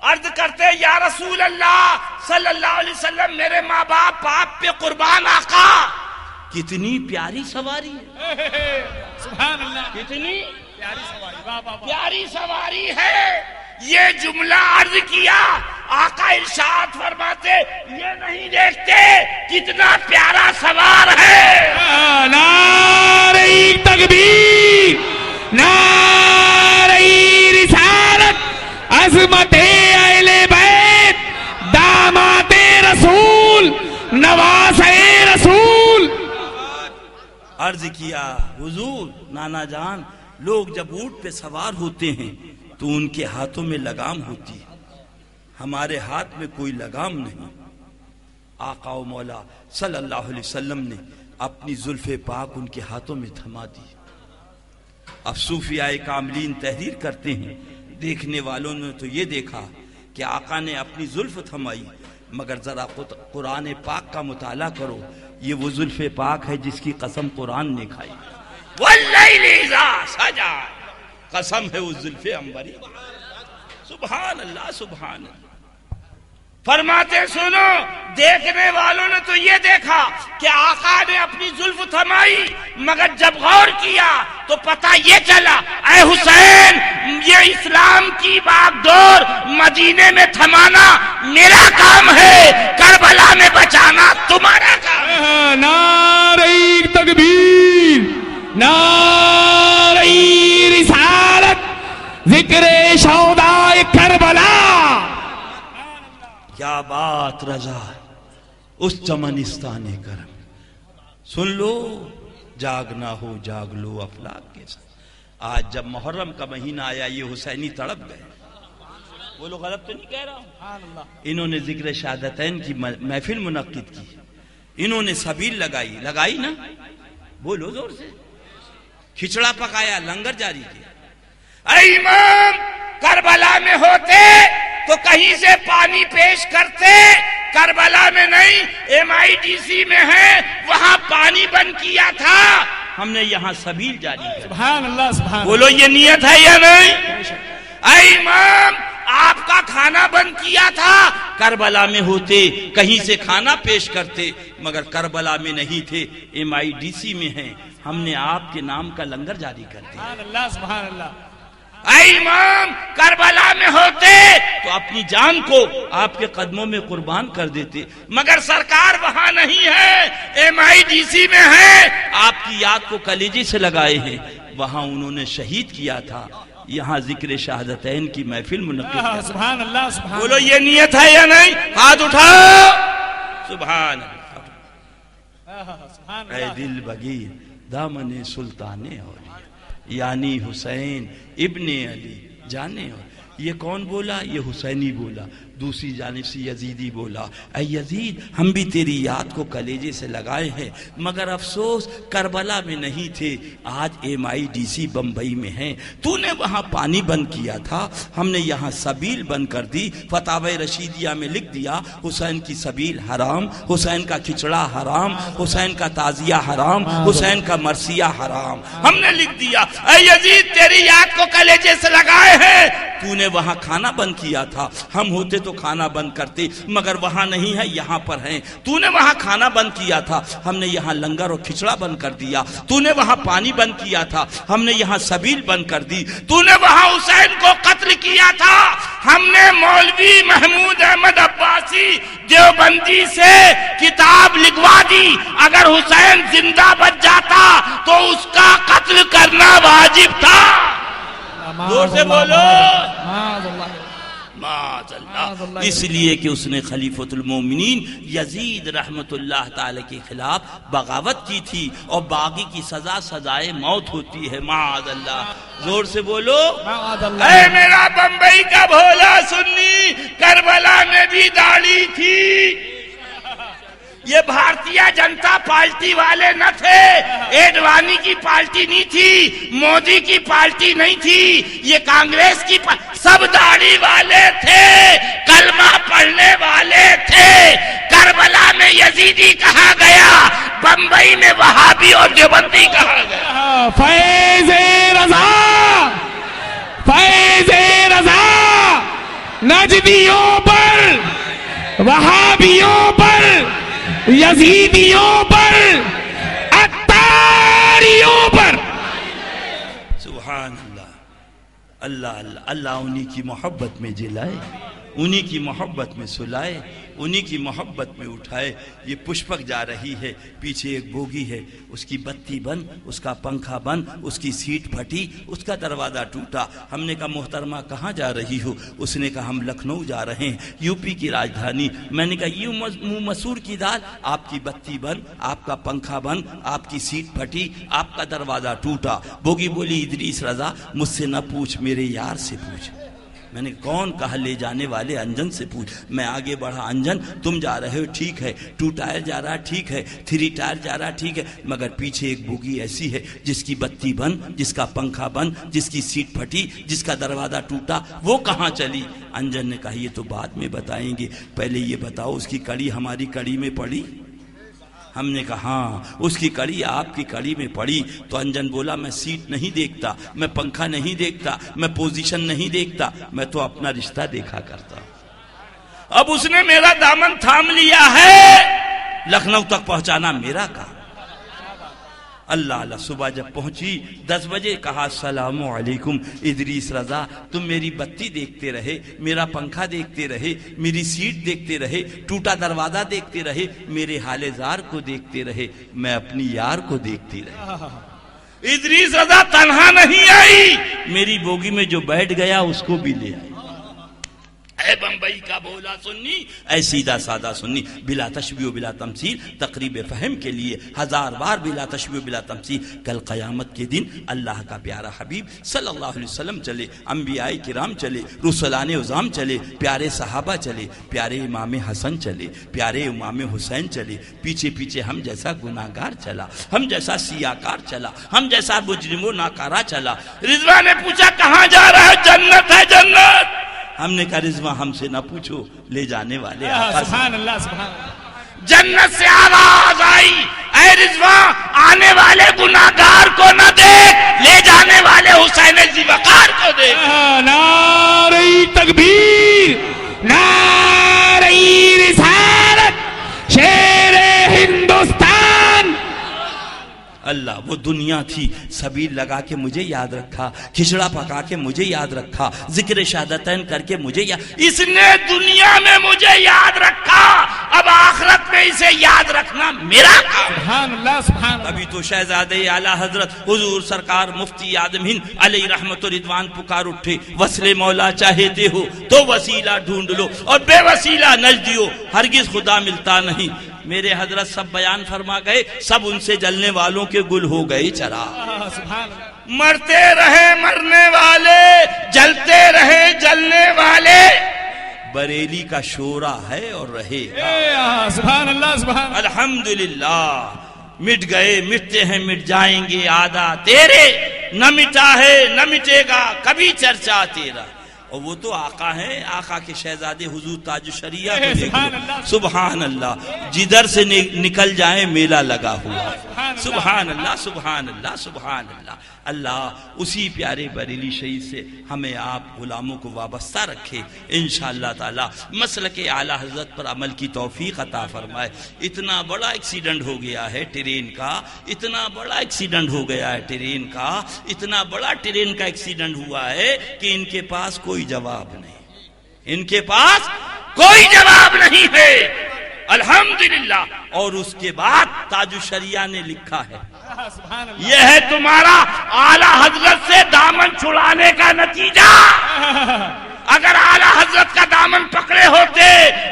عرض کرتے یا رسول اللہ صلی اللہ علیہ وسلم، میرے ماں باپ باپ پہ قربان آقا، کتنی پیاری سواری ہے. سبحان اللہ. کتنی پیاری سواری. واہ واہ واہ. پیاری سواری ہے. یہ جملہ عرض کیا، آقا ارشاد فرماتے یہ نہیں دیکھتے کتنا پیارا سوار ہے. نعرہ تکبیر، نعرہ رسالت، عظمت اہل بیت، داماد رسول، نواسہ رسول. عرض کیا حضور نانا جان، لوگ جب اونٹ پہ سوار ہوتے ہیں تو ان کے ہاتھوں میں لگام ہوتی ہے، ہمارے ہاتھ میں کوئی لگام نہیں. آقا و مولا صلی اللہ علیہ وسلم نے اپنی زلف پاک ان کے ہاتھوں میں تھما دی. اب صوفیاء کاملین تحریر کرتے ہیں دیکھنے والوں نے تو یہ دیکھا کہ آقا نے اپنی زلف تھمائی، مگر ذرا قرآن پاک کا مطالعہ کرو، یہ وہ زلف پاک ہے جس کی قسم قرآن نے کھائی. واللیل اذا سجا، قسم ہے اس زلف عنبری. سبحان اللہ سبحان اللہ. فرماتے سنو، دیکھنے والوں نے تو یہ دیکھا کہ آقا نے اپنی زلف تھمائی، مگر جب غور کیا تو پتہ یہ چلا اے حسین، یہ اسلام کی باغ ڈور مدینے میں تھمانا میرا کام ہے، کربلا میں بچانا تمہارا کام ہے. نعرہ تکبیر، نعرہ رسالت، ذکر شہداء کربلا. کیا بات رضا اس چمنستان کرم. سن لو، جاگنا ہو جاگ لو افلاک کے ساتھ. آج جب محرم کا مہینہ آیا یہ حسینی تڑپ گئے. وہ لوگ غلط تو نہیں کہہ رہا ہوں. انہوں نے ذکر شہادتین کی محفل منعقد کی، انہوں نے سبیل لگائی نا، بولو زور سے، کھچڑا پکایا، لنگر جاری کیا. اے امام، کربلا میں ہوتے تو کہیں سے پانی پیش کرتے، کربلا میں نہیں، MIDC میں ہے، وہاں پانی بند کیا تھا. ہم نے یہاں سبیل جاری کر دی۔ سبحان اللہ سبحان بولو یہ نیت ہے یا نہیں؟ اے امام آپ کا کھانا بند کیا تھا، کربلا میں ہوتے کہیں سے کھانا پیش کرتے، مگر کربلا میں نہیں تھے، MIDC میں ہیں، ہم نے آپ کے نام کا لنگر جاری کر دیا۔ سبحان اللہ سبحان اللہ۔ اے امام کربلا میں ہوتے تو اپنی جان کو آپ کے قدموں میں قربان کر دیتے، مگر سرکار وہاں نہیں ہے، MIDC میں ہے، آپ کی یاد کو کلیجے سے لگائے ہیں، وہاں انہوں نے شہید کیا تھا، یہاں ذکر شہادتین کی محفل منعقد ہے۔ سبحان اللہ سبحان بولو یہ نیت ہے یا نہیں؟ ہاتھ اٹھاؤ۔ سبحان اللہ۔ اے دل بگیر دامن سلطان اولی یعنی حسین ابن علی جانے ہو، یہ کون بولا؟ یہ حسینی بولا، دوسری جانب سے یزیدی بولا، اے یزید ہم بھی تیری یاد کو کلیجے سے لگائے ہیں، مگر افسوس کربلا میں نہیں تھے، آج MIDC بمبئی میں ہیں، تو نے وہاں پانی بند کیا تھا، ہم نے یہاں سبیل بند کر دی، فتاوی رشیدیہ میں لکھ دیا حسین کی سبیل حرام، حسین کا کھچڑا حرام، حسین کا تعزیہ حرام، حسین کا مرثیہ حرام، ہم نے لکھ دیا۔ اے یزید تیری یاد کو کلیجے سے لگائے ہیں، تو نے وہاں کھانا بند کیا تھا، ہم ہوتے تو کھانا بند کرتے، مگر وہاں نہیں ہے، یہاں پر ہیں، تو نے وہاں کھانا بند کیا تھا، ہم نے یہاں لنگر اور کھچڑا بند کر دیا، تو نے وہاں پانی بند کیا تھا، ہم نے یہاں سبیل بند کر دی، تو نے وہاں حسین کو قتل کیا تھا، ہم نے مولوی محمود احمد عباسی دیوبندی سے کتاب لکھوا دی، اگر حسین زندہ بچ جاتا تو اس کا قتل کرنا واجب تھا۔ زور سے بولو معاذ اللہ، اس لیے کہ اس نے خلیفۃ المومنین یزید رحمت اللہ تعالی کے خلاف بغاوت کی تھی، اور باغی کی سزا سزائے موت ہوتی ہے، معاذ اللہ۔ زور سے بولو اے میرا بمبئی کا بھولا سنی، کربلا میں بھی داڑھی تھی، یہ بھارتیہ جنتا پارٹی والے نہ تھے، ایڈوانی کی پارٹی نہیں تھی، مودی کی پارٹی نہیں تھی، یہ کانگریس کی سب داڑھی والے تھے، کلمہ پڑھنے والے تھے، کربلا میں یزیدی کہا گیا، بمبئی میں وہابی اور دیوبندی کہا گیا۔ فیض رضا، فیض رضا نجدیوں پر، وہابیوں پر، یزیدیوں پر، اتاریوں پر۔ سبحان اللہ، اللہ اللہ اللہ انہی کی محبت میں جلائے، انہی کی محبت میں سلائے، انہی کی محبت میں اٹھائے۔ یہ پشپک جا رہی ہے، پیچھے ایک بوگی ہے، اس کی بتی بند، اس کا پنکھا بند، اس کی سیٹ پھٹی، اس کا دروازہ ٹوٹا۔ ہم نے کہا محترمہ کہاں جا رہی ہو؟ اس نے کہا ہم لکھنؤ جا رہے ہیں، UP کی راجدھانی۔ میں نے کہا یہ منہ مسور کی دال، آپ کی بتی بند، آپ کا پنکھا بند، آپ کی سیٹ پھٹی، آپ کا دروازہ ٹوٹا۔ بوگی بولی ادریس رضا مجھ سے نہ پوچھ، میرے یار سے پوچھ۔ میں نے کون کہا لے جانے والے انجن سے پوچھ۔ میں آگے بڑھا، انجن تم جا رہے ہو ٹھیک ہے، 2 ٹائر جا رہا ٹھیک ہے، 3 ٹائر جا رہا ٹھیک ہے، مگر پیچھے ایک بوگی ایسی ہے جس کی بتی بند، جس کا پنکھا بند، جس کی سیٹ پھٹی، جس کا دروازہ ٹوٹا، وہ کہاں چلی؟ انجن نے کہا یہ تو بعد میں بتائیں گے، پہلے یہ بتاؤ اس کی کڑی ہماری کڑی میں پڑی؟ ہم نے کہا ہاں اس کی کڑی آپ کی کڑی میں پڑی۔ تو انجن بولا میں سیٹ نہیں دیکھتا، میں پنکھا نہیں دیکھتا، میں پوزیشن نہیں دیکھتا، میں تو اپنا رشتہ دیکھا کرتا۔ اب اس نے میرا دامن تھام لیا ہے، لکھنؤ تک پہنچانا میرا کام۔ اللہ اللہ، صبح جب پہنچی 10 بجے، کہا السلام علیکم ادریس رضا، تم میری بتی دیکھتے رہے، میرا پنکھا دیکھتے رہے، میری سیٹ دیکھتے رہے، ٹوٹا دروازہ دیکھتے رہے، میرے حال زار کو دیکھتے رہے، میں اپنی یار کو دیکھتی رہی۔ ادریس رضا تنہا نہیں آئی، میری بوگی میں جو بیٹھ گیا اس کو بھی لے آئی۔ اے بمبئی کا بولا سنی، اے سیدھا سادہ سنی، بلا تشبیہ و بلا تمثیل، تقریب فہم کے لیے 1000 بار بلا تشبیہ و بلا تمثیل، کل قیامت کے دن اللہ کا پیارا حبیب صلی اللہ علیہ وسلم چلے، انبیاء کرام چلے، رسولان عظام چلے، پیارے صحابہ چلے، پیارے امام حسن چلے، پیارے امام حسین چلے، پیچھے پیچھے ہم جیسا گناہگار چلا، ہم جیسا سیاکار چلا، ہم جیسا مجرم و ناکارہ چلا۔ رضوان نے پوچھا کہاں جا رہا ہے؟ جنت ہے جنت۔ ہم نے کہا رضوان ہم سے نہ پوچھو، لے جانے والے آقا۔ سبحان اللہ سبحان اللہ۔ جنت سے آواز آواز آئی اے رضوان آنے والے گناہگار کو نہ دیکھ، لے جانے والے حسین ذی وقار کو دیکھ۔ نعرہ تکبیر، نعرہ رسالت، شیر ہندوستان۔ اللہ وہ دنیا تھی، سبیل لگا کے مجھے یاد رکھا، کھچڑا پکا کے مجھے یاد رکھا، ذکر شہادتین کر کے مجھے اس نے دنیا میں مجھے یاد رکھا، اب آخرت میں اسے یاد رکھنا میرا کام۔ سبحان اللہ، سبحان اللہ۔ ابھی تو شہزادے اعلیٰ حضرت حضور سرکار مفتی اعظم ہند علیہ رحمت و رضوان پکار اٹھے، وصل مولا چاہتے ہو تو وسیلہ ڈھونڈ لو اور بے وسیلہ نجدیو ہرگز خدا ملتا نہیں۔ میرے حضرت سب بیان فرما گئے، سب ان سے جلنے والوں کے گل ہو گئے چراغ۔ سبحان اللہ۔ مرتے رہے مرنے والے، جلتے رہے جلنے والے، بریلی کا شورا ہے اور رہے گا۔ سبحان اللہ، سبحان اللہ۔ الحمدللہ مٹ گئے، مٹتے ہیں، مٹ جائیں گے آدھا تیرے، نہ مٹا ہے نہ مٹے گا کبھی چرچا تیرا۔ اور وہ تو آقا ہیں، آقا کے شہزادے حضور تاج الشریعہ کو دیکھ لو، سبحان اللہ، جدھر سے نکل جائیں میلہ لگا ہوا، سبحان اللہ سبحان اللہ سبحان اللہ۔ اللہ اسی پیارے بریلی شہید سے ہمیں آپ غلاموں کو وابستہ رکھے، انشاءاللہ تعالی مسلک اعلیٰ حضرت پر عمل کی توفیق عطا فرمائے۔ اتنا بڑا ایکسیڈنٹ ہو گیا ہے ٹرین کا، اتنا بڑا ایکسیڈنٹ ہو گیا ہے ٹرین کا، اتنا بڑا ٹرین کا ایکسیڈنٹ ہوا ہے کہ ان کے پاس کوئی جواب نہیں، ان کے پاس کوئی جواب نہیں ہے، الحمدللہ۔ اور اس کے بعد تاج الشریعہ نے لکھا ہے، یہ ہے تمہارا اعلیٰ حضرت سے دامن چھڑانے کا نتیجہ۔ اگر اعلیٰ حضرت کا دامن پکڑے ہوتے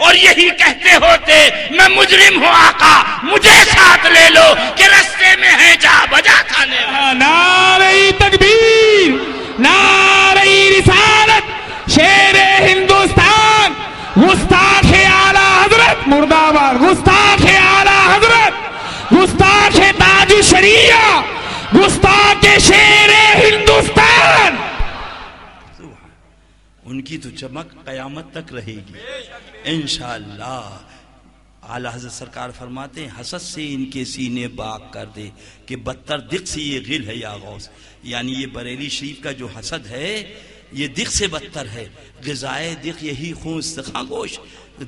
اور یہی کہتے ہوتے میں مجرم ہوں آقا مجھے ساتھ لے لو کہ رستے میں ہے جا بجا کھانے میں۔ نعرہ تکبیر، نعرہ رسالت، شیر ہندوستان، گستاخ اعلیٰ حضرت مرد آباد، گستاخ اعلیٰ حضرت، گستاخ تاج الشریعہ، گستاخ شیر ہندوستان۔ ان کی تو چمک قیامت تک رہے گی انشاءاللہ۔ اعلیٰ حضرت سرکار فرماتے ہیں حسد سے ان کے سینے باغ کر دے کہ بدتر دق سے یہ غل ہے یا غوث، یعنی یہ بریلی شریف کا جو حسد ہے یہ دق سے بدتر ہے۔ غذائے دق یہی خون استخاں گوشت،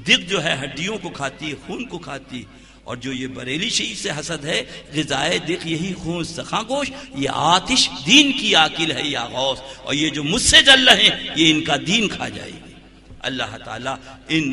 دق جو ہے ہڈیوں کو کھاتی ہے، خون کو کھاتی، اور جو یہ بریلی شریف سے حسد ہے غذائے دق یہی خون استخاں گوشت، یہ آتش دین کی آکل ہے یا غوث، اور یہ جو مجھ سے جل رہے ہیں یہ ان کا دین کھا جائے گی۔ اللہ تعالیٰ ان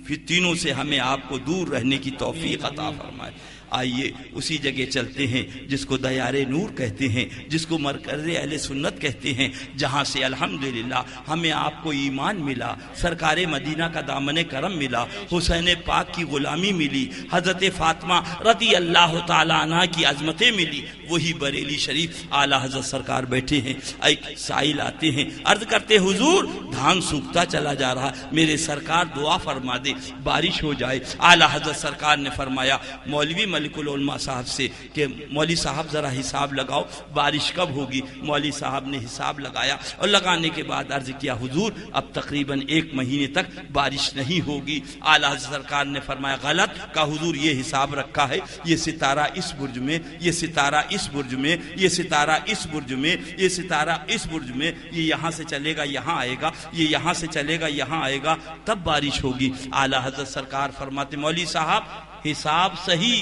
فتنوں سے ہمیں آپ کو دور رہنے کی توفیق عطا فرمائے۔ آئیے اسی جگہ چلتے ہیں جس کو دیار نور کہتے ہیں، جس کو مرکز اہل سنت کہتے ہیں، جہاں سے الحمدللہ ہمیں آپ کو ایمان ملا، سرکار مدینہ کا دامن کرم ملا، حسین پاک کی غلامی ملی، حضرت فاطمہ رضی اللہ تعالیٰ عنہ کی عظمتیں ملی، وہی بریلی شریف اعلیٰ حضرت سرکار بیٹھے ہیں۔ ایک سائل آتے ہیں، عرض کرتے حضور دھان سوکھتا چلا جا رہا، میرے سرکار دعا فرما دے بارش ہو جائے۔ اعلیٰ حضرت سرکار نے فرمایا مولوی ملک العلماء صاحب سے کہ مولوی صاحب ذرا حساب لگاؤ بارش کب ہوگی۔ مولوی صاحب نے حساب لگایا اور لگانے کے بعد عرض کیا حضور اب تقریباً 1 مہینے تک بارش نہیں ہوگی۔ اعلیٰ حضرت سرکار نے فرمایا غلط، کہا حضور یہ حساب رکھا ہے، یہ ستارہ اس برج میں، یہ ستارہ اس برج میں، یہ ستارہ اس برج میں، یہ ستارہ اس برج میں، یہ یہاں سے چلے گا یہاں آئے گا، یہ یہاں سے چلے گا یہاں آئے گا، تب بارش ہوگی۔ اعلیٰ حضرت سرکار فرماتے مولوی صاحب حساب صحیح،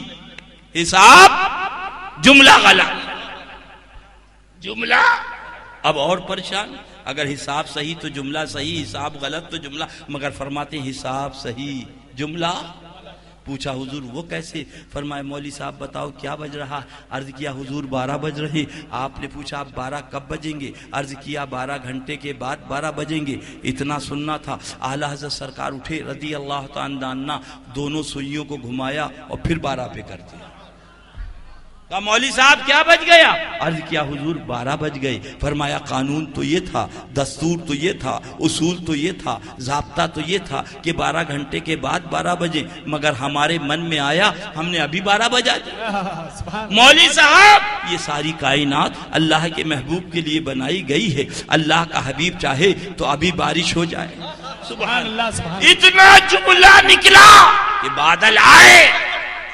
حساب جملہ غلط، جملہ اب اور پریشان، اگر حساب صحیح تو جملہ صحیح، حساب غلط تو جملہ، مگر فرماتے ہیں حساب صحیح جملہ۔ پوچھا حضور وہ کیسے؟ فرمائے مولوی صاحب بتاؤ کیا بج رہا؟ عرض کیا حضور 12 بج رہے۔ آپ نے پوچھا آپ 12 کب بجیں گے؟ عرض کیا 12 گھنٹے کے بعد 12 بجیں گے۔ اتنا سننا تھا۔ اعلیٰ حضرت سرکار اٹھے رضی اللہ تعالیٰ عنہ، دونوں سوئیوں کو گھمایا اور پھر 12 پہ کر دیا۔ کہا مولوی صاحب کیا بج گیا؟ عرض کیا حضور 12 بج گئے۔ فرمایا قانون تو یہ تھا، دستور تو یہ تھا، اصول تو یہ تھا، ضابطہ تو یہ تھا کہ 12 گھنٹے کے بعد 12 بجے، مگر ہمارے من میں آیا ہم نے ابھی 12 بجا دیا۔ مولوی صاحب یہ ساری کائنات اللہ کے محبوب کے لیے بنائی گئی ہے، اللہ کا حبیب چاہے تو ابھی بارش ہو جائے۔ سبحان اللہ، اتنا جملہ نکلا کہ بادل آئے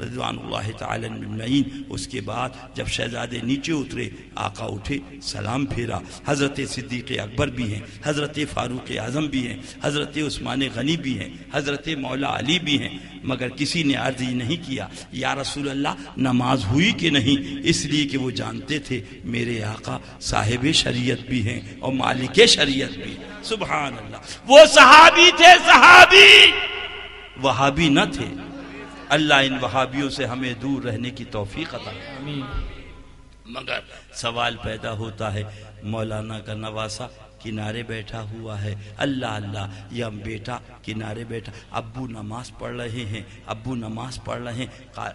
رضوان اللہ تعالی اجمعین۔ اس کے بعد جب شہزادے نیچے اترے، آقا اٹھے، سلام پھیرا۔ حضرت صدیق اکبر بھی ہیں، حضرت فاروق اعظم بھی ہیں، حضرت عثمان غنی بھی ہیں، حضرت مولا علی بھی ہیں، مگر کسی نے عرض ہی نہیں کیا یا رسول اللہ نماز ہوئی کہ نہیں، اس لیے کہ وہ جانتے تھے میرے آقا صاحب شریعت بھی ہیں اور مالک شریعت بھی ہیں۔ سبحان اللہ، وہ صحابی تھے، صحابی، وہابی نہ تھے۔ اللہ ان وہابیوں سے ہمیں دور رہنے کی توفیق عطا کرے۔ مگر سوال پیدا ہوتا ہے، مولانا کا نواسا کنارے بیٹھا ہوا ہے، اللہ اللہ، یا بیٹا کنارے بیٹھا، ابو نماز پڑھ رہے ہیں، ابو نماز پڑھ رہے ہیں،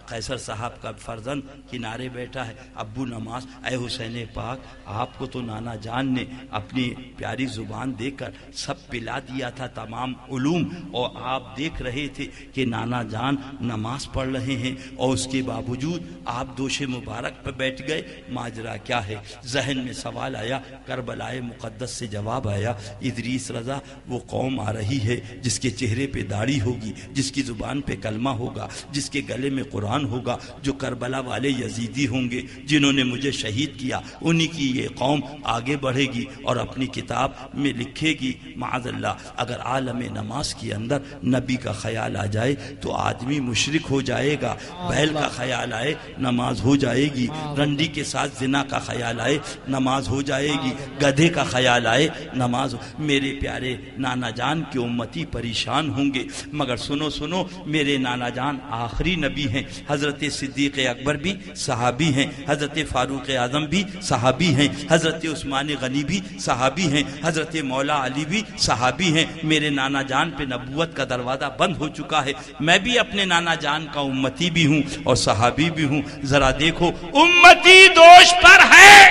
قیصر صاحب کا فرزند کنارے بیٹھا ہے، ابو نماز۔ اے حسین پاک، آپ کو تو نانا جان نے اپنی پیاری زبان دے کر سب پلا دیا تھا تمام علوم، اور آپ دیکھ رہے تھے کہ نانا جان نماز پڑھ رہے ہیں اور اس کے باوجود آپ دوش مبارک پہ بیٹھ گئے، ماجرا کیا ہے؟ ذہن میں سوال آیا، کربلائے مقدس سے جواب آیا، ادریس رضا وہ قوم آ رہی ہے جس کے چہرے پہ داڑھی ہوگی، جس کی زبان پہ کلمہ ہوگا، جس کے گلے میں قرآن ہوگا، جو کربلا والے یزیدی ہوں گے جنہوں نے مجھے شہید کیا، انہی کی یہ قوم آگے بڑھے گی اور اپنی کتاب میں لکھے گی۔ معاذ اللہ، اگر عالم نماز کے اندر نبی کا خیال آ جائے تو آدمی مشرک ہو جائے گا، بیل کا خیال آئے نماز ہو جائے گی، رنڈی کے ساتھ زنا کا خیال آئے نماز ہو جائے گی، گدھے کا خیال آئے نماز ہو۔ میرے پیارے نانا جان کے امتی پریشان ہوں گے، مگر سنو سنو، میرے نانا جان آخری نبی ہیں، حضرت صدیق اکبر بھی صحابی ہیں، حضرت فاروق اعظم بھی صحابی ہیں، حضرت عثمان غنی بھی صحابی ہیں، حضرت مولا علی بھی صحابی ہیں۔ میرے نانا جان پہ نبوت کا دروازہ بند ہو چکا ہے، میں بھی اپنے نانا جان کا امتی بھی ہوں اور صحابی بھی ہوں۔ ذرا دیکھو، امتی دوش پر ہے،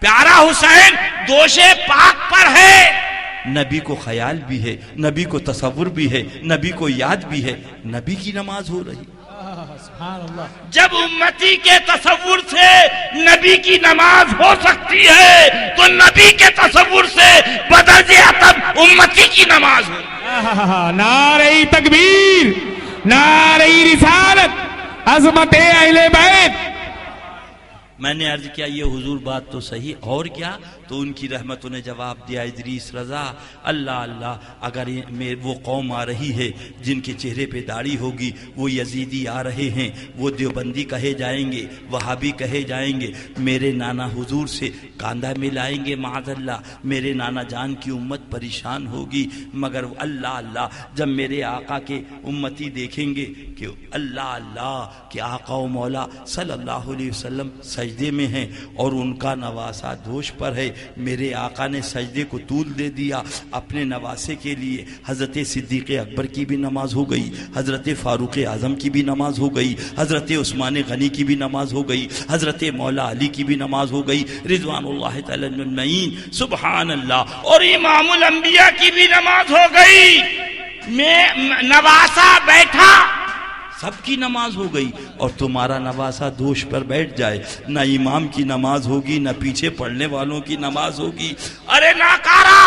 پیارا حسین دوش پاک پر ہے، نبی کو خیال بھی ہے، نبی کو تصور بھی ہے، نبی کو یاد بھی ہے، نبی کی نماز ہو رہی۔ جب امتی کے تصور سے نبی کی نماز ہو سکتی ہے تو نبی کے تصور سے بدرجہ اتم امتی کی نماز ہو۔ نعرہ تکبیر، نعرہ رسالت، عظمت اہل بیت۔ میں نے عرض کیا یہ حضور بات تو صحیح، اور کیا؟ تو ان کی رحمتوں نے جواب دیا، ادریس رضا، اللہ اللہ، اگر وہ قوم آ رہی ہے جن کے چہرے پہ داڑھی ہوگی، وہ یزیدی آ رہے ہیں، وہ دیوبندی کہے جائیں گے، وہابی کہے جائیں گے، میرے نانا حضور سے کاندھا ملائیں گے، معاذ اللہ، میرے نانا جان کی امت پریشان ہوگی۔ مگر اللہ اللہ، جب میرے آقا کے امتی دیکھیں گے کہ اللہ اللہ کہ آقا و مولا صلی اللہ علیہ وسلم سجدے میں ہیں اور ان کا نواسا دوش پر ہے، میرے آقا نے سجدے کو طول دے دیا اپنے نواسے کے لیے۔ حضرت صدیق اکبر کی بھی نماز ہو گئی، حضرت فاروق اعظم کی بھی نماز ہو گئی، حضرت عثمان غنی کی بھی نماز ہو گئی، حضرت مولا علی کی بھی نماز ہو گئی، رضوان اللہ تعالی اجمعین، سبحان اللہ، اور امام الانبیاء کی بھی نماز ہو گئی۔ میں نواسا بیٹھا، سب کی نماز ہو گئی، اور تمہارا نواسا دوش پر بیٹھ جائے، نہ امام کی نماز ہوگی، نہ پیچھے پڑھنے والوں کی نماز ہوگی۔ ارے ناکارا،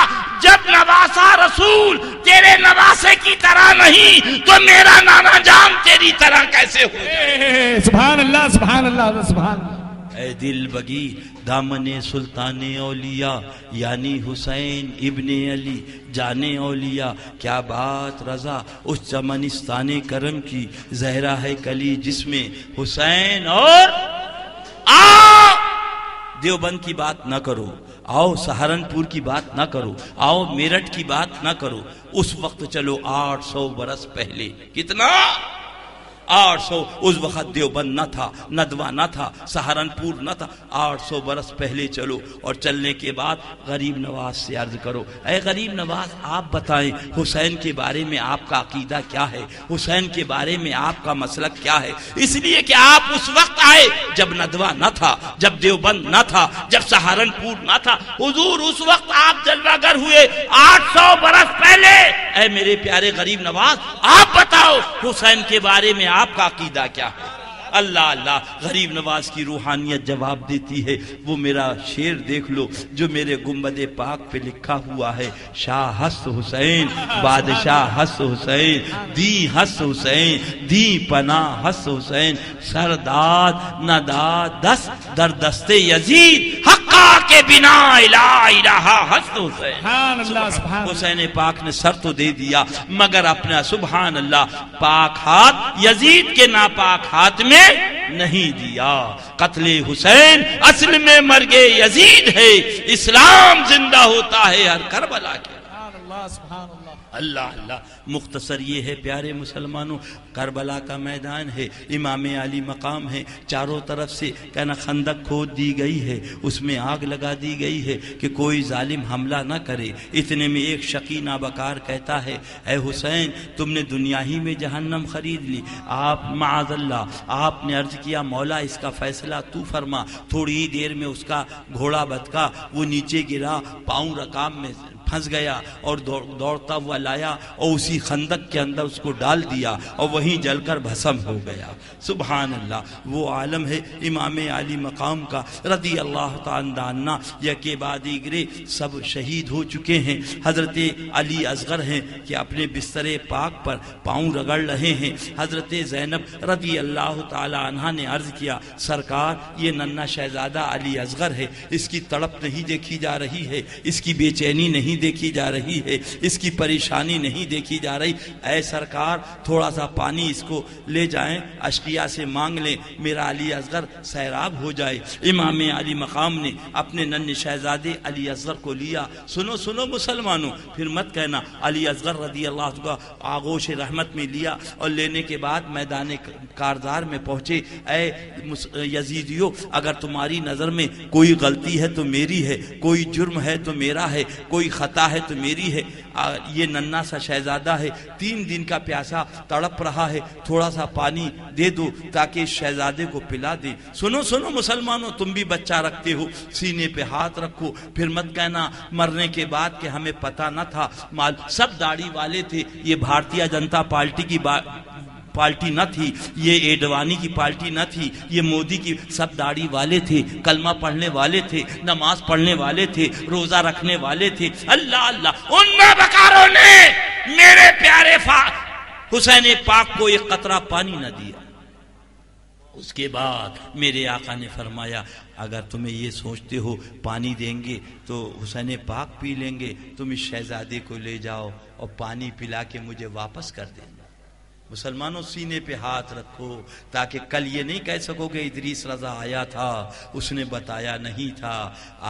جب نواسا رسول تیرے نواسے کی طرح نہیں تو میرا نانا جان تیری طرح کیسے ہو جائے؟ سبحان اللہ، سبحان اللہ، سبحان اللہ۔ اے دل بگی دامن سلطان اولیاء یعنی حسین ابن علی جانے اولیاء، کیا بات رضا، اس چمنستان کرم کی زہرا ہے کلی جس میں حسین اور آؤ دیوبند کی بات نہ کرو، آؤ سہارنپور کی بات نہ کرو، آؤ میرٹھ کی بات نہ کرو۔ اس وقت چلو 800 برس پہلے، کتنا؟ 800، اس وقت دیوبند نہ تھا، ندوہ نہ تھا، سہارنپور نہ تھا، 800 برس پہلے چلو، اور چلنے کے بعد غریب نواز سے عرض کرو، اے غریب نواز آپ بتائیں حسین کے بارے میں آپ کا عقیدہ کیا ہے، حسین کے بارے میں آپ کا مسلک کیا ہے؟ اس لیے کہ آپ اس وقت آئے جب ندوہ نہ تھا، جب دیوبند نہ تھا، جب سہارنپور نہ تھا، حضور اس وقت آپ جلوہ گر ہوئے 800 برس پہلے۔ اے میرے پیارے غریب نواز آپ بتاؤ حسین کے بارے میں آپ کا عقیدہ کیا ہے؟ اللہ اللہ، غریب نواز کی روحانیت جواب دیتی ہے۔ وہ میرا شعر دیکھ لو جو میرے گنبد پاک پہ لکھا ہوا ہے، شاہ ہست حسین بادشاہ ہست حسین، دی ہست حسین دی پناہ ہست حسین، سرداد نہ داد دست در دست یزید، حقا کے بنا الہ الہ ہست حسین۔ سبحان اللہ، سبحان اللہ۔ حسین پاک نے سر تو دے دیا مگر اپنا سبحان اللہ پاک ہاتھ یزید کے ناپاک ہاتھ میں نہیں دیا۔ قتل حسین اصل میں مرگ یزید ہے، اسلام زندہ ہوتا ہے ہر کربلا کے۔ سبحان اللہ، سبحان اللہ۔ اللہ اللہ، مختصر یہ ہے پیارے مسلمانوں، کربلا کا میدان ہے، امام علی مقام ہے، چاروں طرف سے کہنا خندق کھود دی گئی ہے، اس میں آگ لگا دی گئی ہے کہ کوئی ظالم حملہ نہ کرے۔ اتنے میں ایک شقی نابکار کہتا ہے، اے حسین تم نے دنیا ہی میں جہنم خرید لی۔ آپ معاذ اللہ، آپ نے عرض کیا مولا اس کا فیصلہ تو فرما۔ تھوڑی ہی دیر میں اس کا گھوڑا بتکا وہ نیچے گرا، پاؤں رکام میں پھنس گیا اور دوڑتا ہوا لایا اور اسی خندق کے اندر اس کو ڈال دیا اور وہیں جل کر بھسم ہو گیا۔ سبحان اللہ، وہ عالم ہے امام علی مقام کا رضی اللہ تعالیٰ عنہ، یکے بعد دیگرے سب شہید ہو چکے ہیں۔ حضرت علی اصغر ہیں کہ اپنے بستر پاک پر پاؤں رگڑ رہے ہیں۔ حضرت زینب رضی اللہ تعالیٰ عنہ نے عرض کیا سرکار یہ ننھا شہزادہ علی اصغر ہے، اس کی تڑپ نہیں دیکھی جا رہی ہے، اس کی بے چینی نہیں دیکھی جا رہی ہے، اس کی پریشانی نہیں دیکھی جا رہی، اے سرکار تھوڑا سا پانی اس کو لے جائیں، اشقیاء سے مانگ لیں، میرا علی اصغر سیراب ہو جائے۔ امام علی مقام نے اپنے ننھے شہزادے علی اصغر کو لیا۔ سنو سنو مسلمانوں، پھر مت کہنا، علی اصغر رضی اللہ عنہ کا آغوش رحمت میں لیا اور لینے کے بعد میدان کارزار میں پہنچے۔ اے یزیدیو، اگر تمہاری نظر میں کوئی غلطی ہے تو میری ہے، کوئی جرم ہے تو میرا ہے، کوئی خطا ہے تو میری ہے۔ یہ ننھا سا شہزادہ ہے، 3 دن کا پیاسا تڑپ رہا ہے، تھوڑا سا پانی دے دو تاکہ اس شہزادے کو پلا دے۔ سنو سنو مسلمانوں، تم بھی بچہ رکھتے ہو، سینے پہ ہاتھ رکھو، پھر مت کہنا مرنے کے بعد کہ ہمیں پتہ نہ تھا۔ سب داڑھی والے تھے، یہ بھارتیہ جنتا پارٹی کی پارٹی نہ تھی، یہ ایڈوانی کی پارٹی نہ تھی، یہ مودی کی، سب داڑھی والے تھے، کلمہ پڑھنے والے تھے، نماز پڑھنے والے تھے، روزہ رکھنے والے تھے۔ اللہ اللہ، ان بکاروں نے میرے پیارے حسین پاک کو ایک قطرہ پانی نہ دیا۔ اس کے بعد میرے آقا نے فرمایا اگر تمہیں یہ سوچتے ہو پانی دیں گے تو حسین پاک پی لیں گے، تم اس شہزادے کو لے جاؤ اور پانی پلا کے مجھے واپس کر دینا۔ مسلمانوں سینے پہ ہاتھ رکھو تاکہ کل یہ نہیں کہہ سکو کہ ادریس رضا آیا تھا اس نے بتایا نہیں تھا۔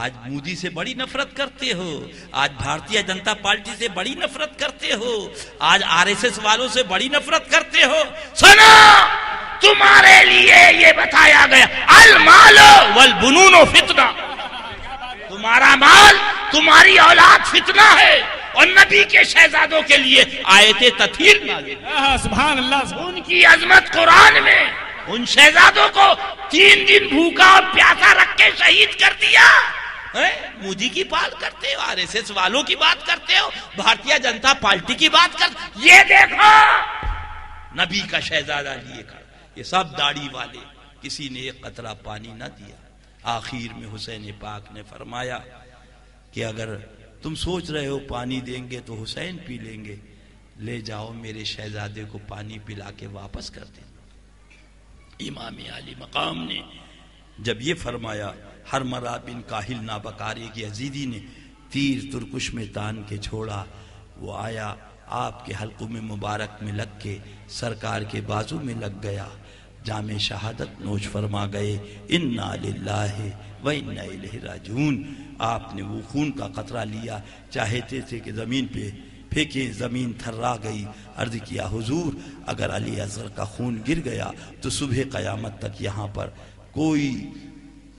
آج مودی سے بڑی نفرت کرتے ہو، آج بھارتیہ جنتا پارٹی سے بڑی نفرت کرتے ہو، آج RSS والوں سے بڑی نفرت کرتے ہو۔ سنو، تمہارے لیے یہ بتایا گیا المال والبنون فتنہ، تمہارا مال تمہاری اولاد فتنہ ہے، اور نبی کے شہزادوں کے لیے آیت تطہیر نازل، سبحان اللہ۔ ان کی عظمت قرآن میں، ان شہزادوں کو 3 دن بھوکا اور پیاسا رکھ کے شہید کر دیا۔ مودی کی بات کرتے ہو، RSS والوں کی بات کرتے ہو، بھارتیہ جنتا پارٹی کی بات کرتے، یہ دیکھو نبی کا شہزادہ لیے کھڑا، یہ سب داڑھی والے، کسی نے ایک قطرہ پانی نہ دیا۔ آخر میں حسین پاک نے فرمایا کہ اگر تم سوچ رہے ہو پانی دیں گے تو حسین پی لیں گے، لے جاؤ میرے شہزادے کو پانی پلا کے واپس کر دیں۔ امام علی مقام نے جب یہ فرمایا، ہرمرا بن کاہل نابکار ایک یزیدی نے تیر ترکش میں تان کے چھوڑا، وہ آیا آپ کے حلقوں میں مبارک میں لگ کے سرکار کے بازو میں لگ گیا، جام شہادت نوش فرما گئے، انا للہ و انا الیہ راجعون۔ آپ نے وہ خون کا قطرہ لیا، چاہتے تھے کہ زمین پہ پھینکیں، زمین تھرا گئی۔ عرض کیا حضور اگر علی اصغر کا خون گر گیا تو صبح قیامت تک یہاں پر کوئی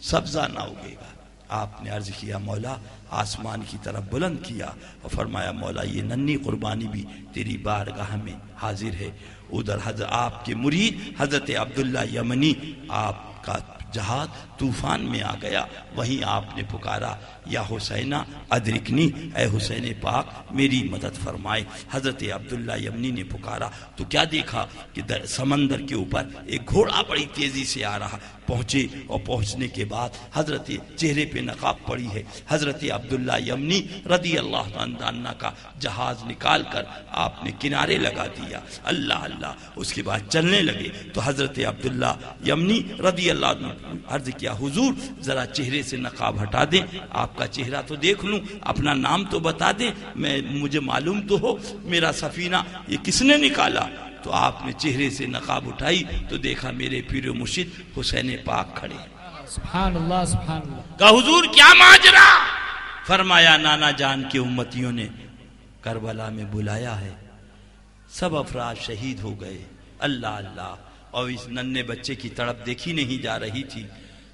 سبزہ نہ اگے گا۔ آپ نے عرض کیا مولا، آسمان کی طرف بلند کیا اور فرمایا مولا یہ ننھی قربانی بھی تیری بارگاہ میں حاضر ہے۔ ادھر حضرت آپ کے مرید حضرت عبداللہ یمنی آپ کا جہاز طوفان میں آ گیا، وہیں آپ نے پکارا یا حسینہ ادرکنی، اے حسین پاک میری مدد فرمائے۔ حضرت عبداللہ یمنی نے پکارا تو کیا دیکھا کہ سمندر کے اوپر ایک گھوڑا بڑی تیزی سے آ رہا۔ پہنچے اور پہنچنے کے بعد حضرت چہرے پہ نقاب پڑی ہے، حضرت عبداللہ یمنی رضی اللہ عنہ کا جہاز نکال کر آپ نے کنارے لگا دیا۔ اللہ اللہ، اس کے بعد چلنے لگے تو حضرت عبداللہ یمنی رضی اللہ عنہ عرض کیا حضور ذرا چہرے سے نقاب ہٹا دیں، آپ کا چہرہ تو دیکھ لوں، اپنا نام تو بتا دیں، مجھے معلوم تو ہو میرا سفینہ یہ کس نے نکالا۔ تو آپ نے چہرے سے نقاب اٹھائی تو دیکھا میرے پیر و مرشد حسین پاک کھڑے۔ سبحان اللہ سبحان اللہ۔ کہا حضور کیا ماجرا؟ فرمایا نانا جان کے امتیوں نے کربلا میں بلایا ہے، سب افراد شہید ہو گئے۔ اللہ اللہ، اور اس ننھے بچے کی تڑپ دیکھی نہیں جا رہی تھی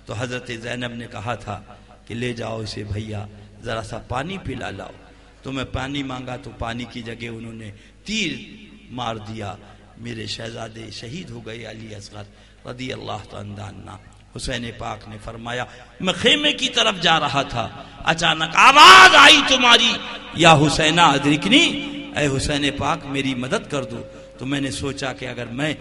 تو حضرت زینب نے کہا تھا کہ لے جاؤ اسے بھیا، ذرا سا پانی پلا لاؤ۔ تو میں پانی مانگا تو پانی کی جگہ انہوں نے تیر مار دیا، میرے شہزادے شہید ہو گئے علی اصغر رضی اللہ عنہ۔ حسین پاک نے فرمایا میں خیمے کی طرف جا رہا تھا، اچانک آواز آئی تمہاری یا حسینہ ادرکنی، اے حسین پاک میری مدد کر دو۔ تو میں نے سوچا کہ اگر میں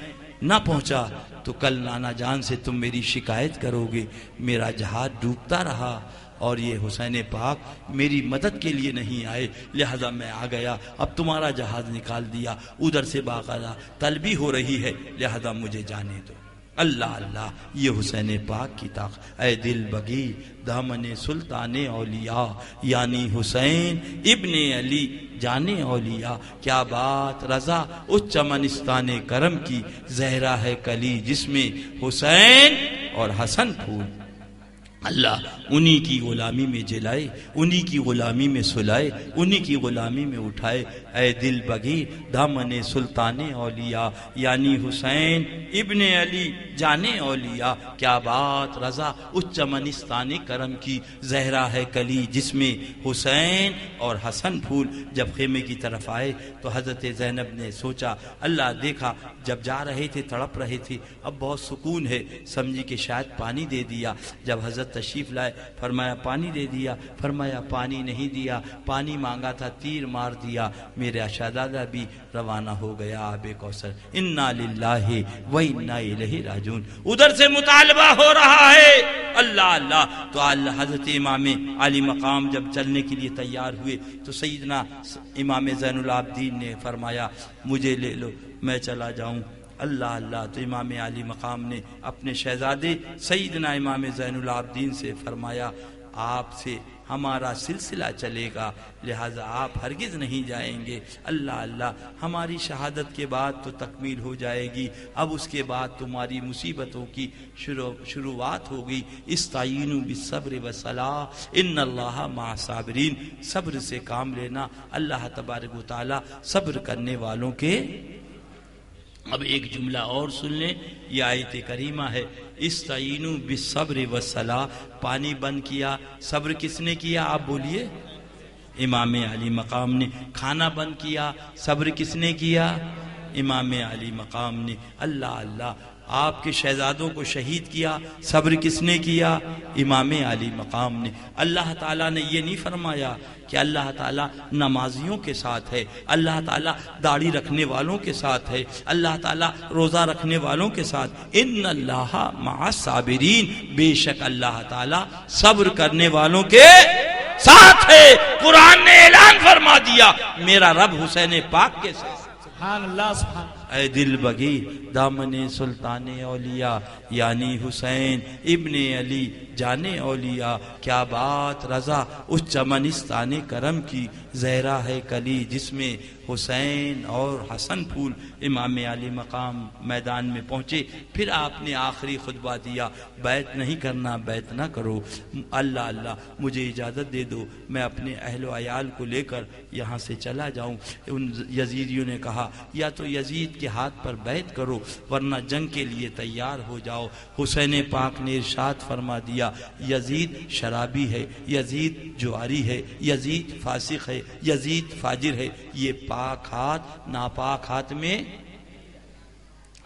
نہ پہنچا تو کل نانا جان سے تم میری شکایت کرو گے، میرا جہاز ڈوبتا رہا اور یہ حسین پاک میری مدد کے لیے نہیں آئے، لہذا میں آ گیا، اب تمہارا جہاز نکال دیا، ادھر سے باقاعدہ طلبی ہو رہی ہے، لہذا مجھے جانے دو۔ اللہ اللہ، یہ حسین پاک کی طاقت۔ اے دل بگی دامن سلطان اولیاء یعنی حسین ابن علی جان اولیاء، کیا بات رضا اس چمنستان کرم کی، زہرا ہے کلی جس میں حسین اور حسن پھول۔ اللہ انہی کی غلامی میں جلائے، انہی کی غلامی میں سلائے، انہی کی غلامی میں اٹھائے۔ اے دل بگی دامن سلطان اولیاء یعنی حسین ابن علی جان اولیاء، کیا بات رضا اس چمنستان کرم کی، زہرا ہے کلی جس میں حسین اور حسن پھول۔ جب خیمے کی طرف آئے تو حضرت زینب نے سوچا، اللہ دیکھا جب جا رہے تھے تڑپ رہے تھے، اب بہت سکون ہے، سمجھی کہ شاید پانی دے دیا۔ جب حضرت تشریف لائے فرمایا پانی دے دیا، فرمایا پانی نہیں دیا، پانی مانگا تھا تیر مار دیا، میرا شہزادہ بھی روانہ ہو گیا آب کوثر۔ انا للہ و انا الیہ راجعون۔ ادھر سے مطالبہ ہو رہا ہے، اللہ اللہ۔ تو حضرت امام علی مقام جب چلنے کے لیے تیار ہوئے تو سیدنا امام زین العابدین نے فرمایا مجھے لے لو میں چلا جاؤں۔ اللہ اللہ، تو امام علی مقام نے اپنے شہزادے سیدنا امام زین العابدین سے فرمایا آپ سے ہمارا سلسلہ چلے گا، لہذا آپ ہرگز نہیں جائیں گے۔ اللہ اللہ، ہماری شہادت کے بعد تو تکمیل ہو جائے گی، اب اس کے بعد تمہاری مصیبتوں کی شروعات ہوگی۔ استعینوا بالصبر والصلاۃ ان اللہ مع الصابرین، صبر سے کام لینا، اللہ تبارک و تعالی صبر کرنے والوں کے۔ اب ایک جملہ اور سن لیں، یہ آیت کریمہ ہے، استعینوا بالصبر والصلاۃ، پانی بند کیا، صبر کس نے کیا آپ بولیے؟ امام علی مقام نے۔ کھانا بند کیا، صبر کس نے کیا؟ امام علی مقام نے۔ اللہ اللہ، آپ کے شہزادوں کو شہید کیا، صبر کس نے کیا؟ امام علی مقام نے۔ اللہ تعالیٰ نے یہ نہیں فرمایا کہ اللہ تعالیٰ نمازیوں کے ساتھ ہے، اللہ تعالیٰ داڑھی رکھنے والوں کے ساتھ ہے، اللہ تعالیٰ روزہ رکھنے والوں کے ساتھ۔ ان اللہ مع الصابرین، بے شک اللہ تعالیٰ صبر کرنے والوں کے ساتھ ہے۔ قرآن نے اعلان فرما دیا میرا رب حسین پاک کے ساتھ۔ سبحان اللہ سبحان اللہ۔ اے دل بگی دامن سلطان اولیاء یعنی حسین ابن علی جان اولیاء، کیا بات رضا اس چمنستان کرم کی، زہرا ہے کلی جس میں حسین اور حسن پھول۔ امام علی مقام میدان میں پہنچے، پھر آپ نے آخری خطبہ دیا، بیعت نہیں کرنا بیعت نہ کرو، اللہ اللہ مجھے اجازت دے دو میں اپنے اہل و عیال کو لے کر یہاں سے چلا جاؤں۔ ان یزیدیوں نے کہا یا تو یزید کے ہاتھ پر بیعت کرو ورنہ جنگ کے لیے تیار ہو جاؤ۔ حسین پاک نے ارشاد فرما دیا یزید شرابی ہے، یزید جواری ہے، یزید فاسق ہے، یزید فاجر ہے، یہ پاک ہاتھ ناپاک ہاتھ میں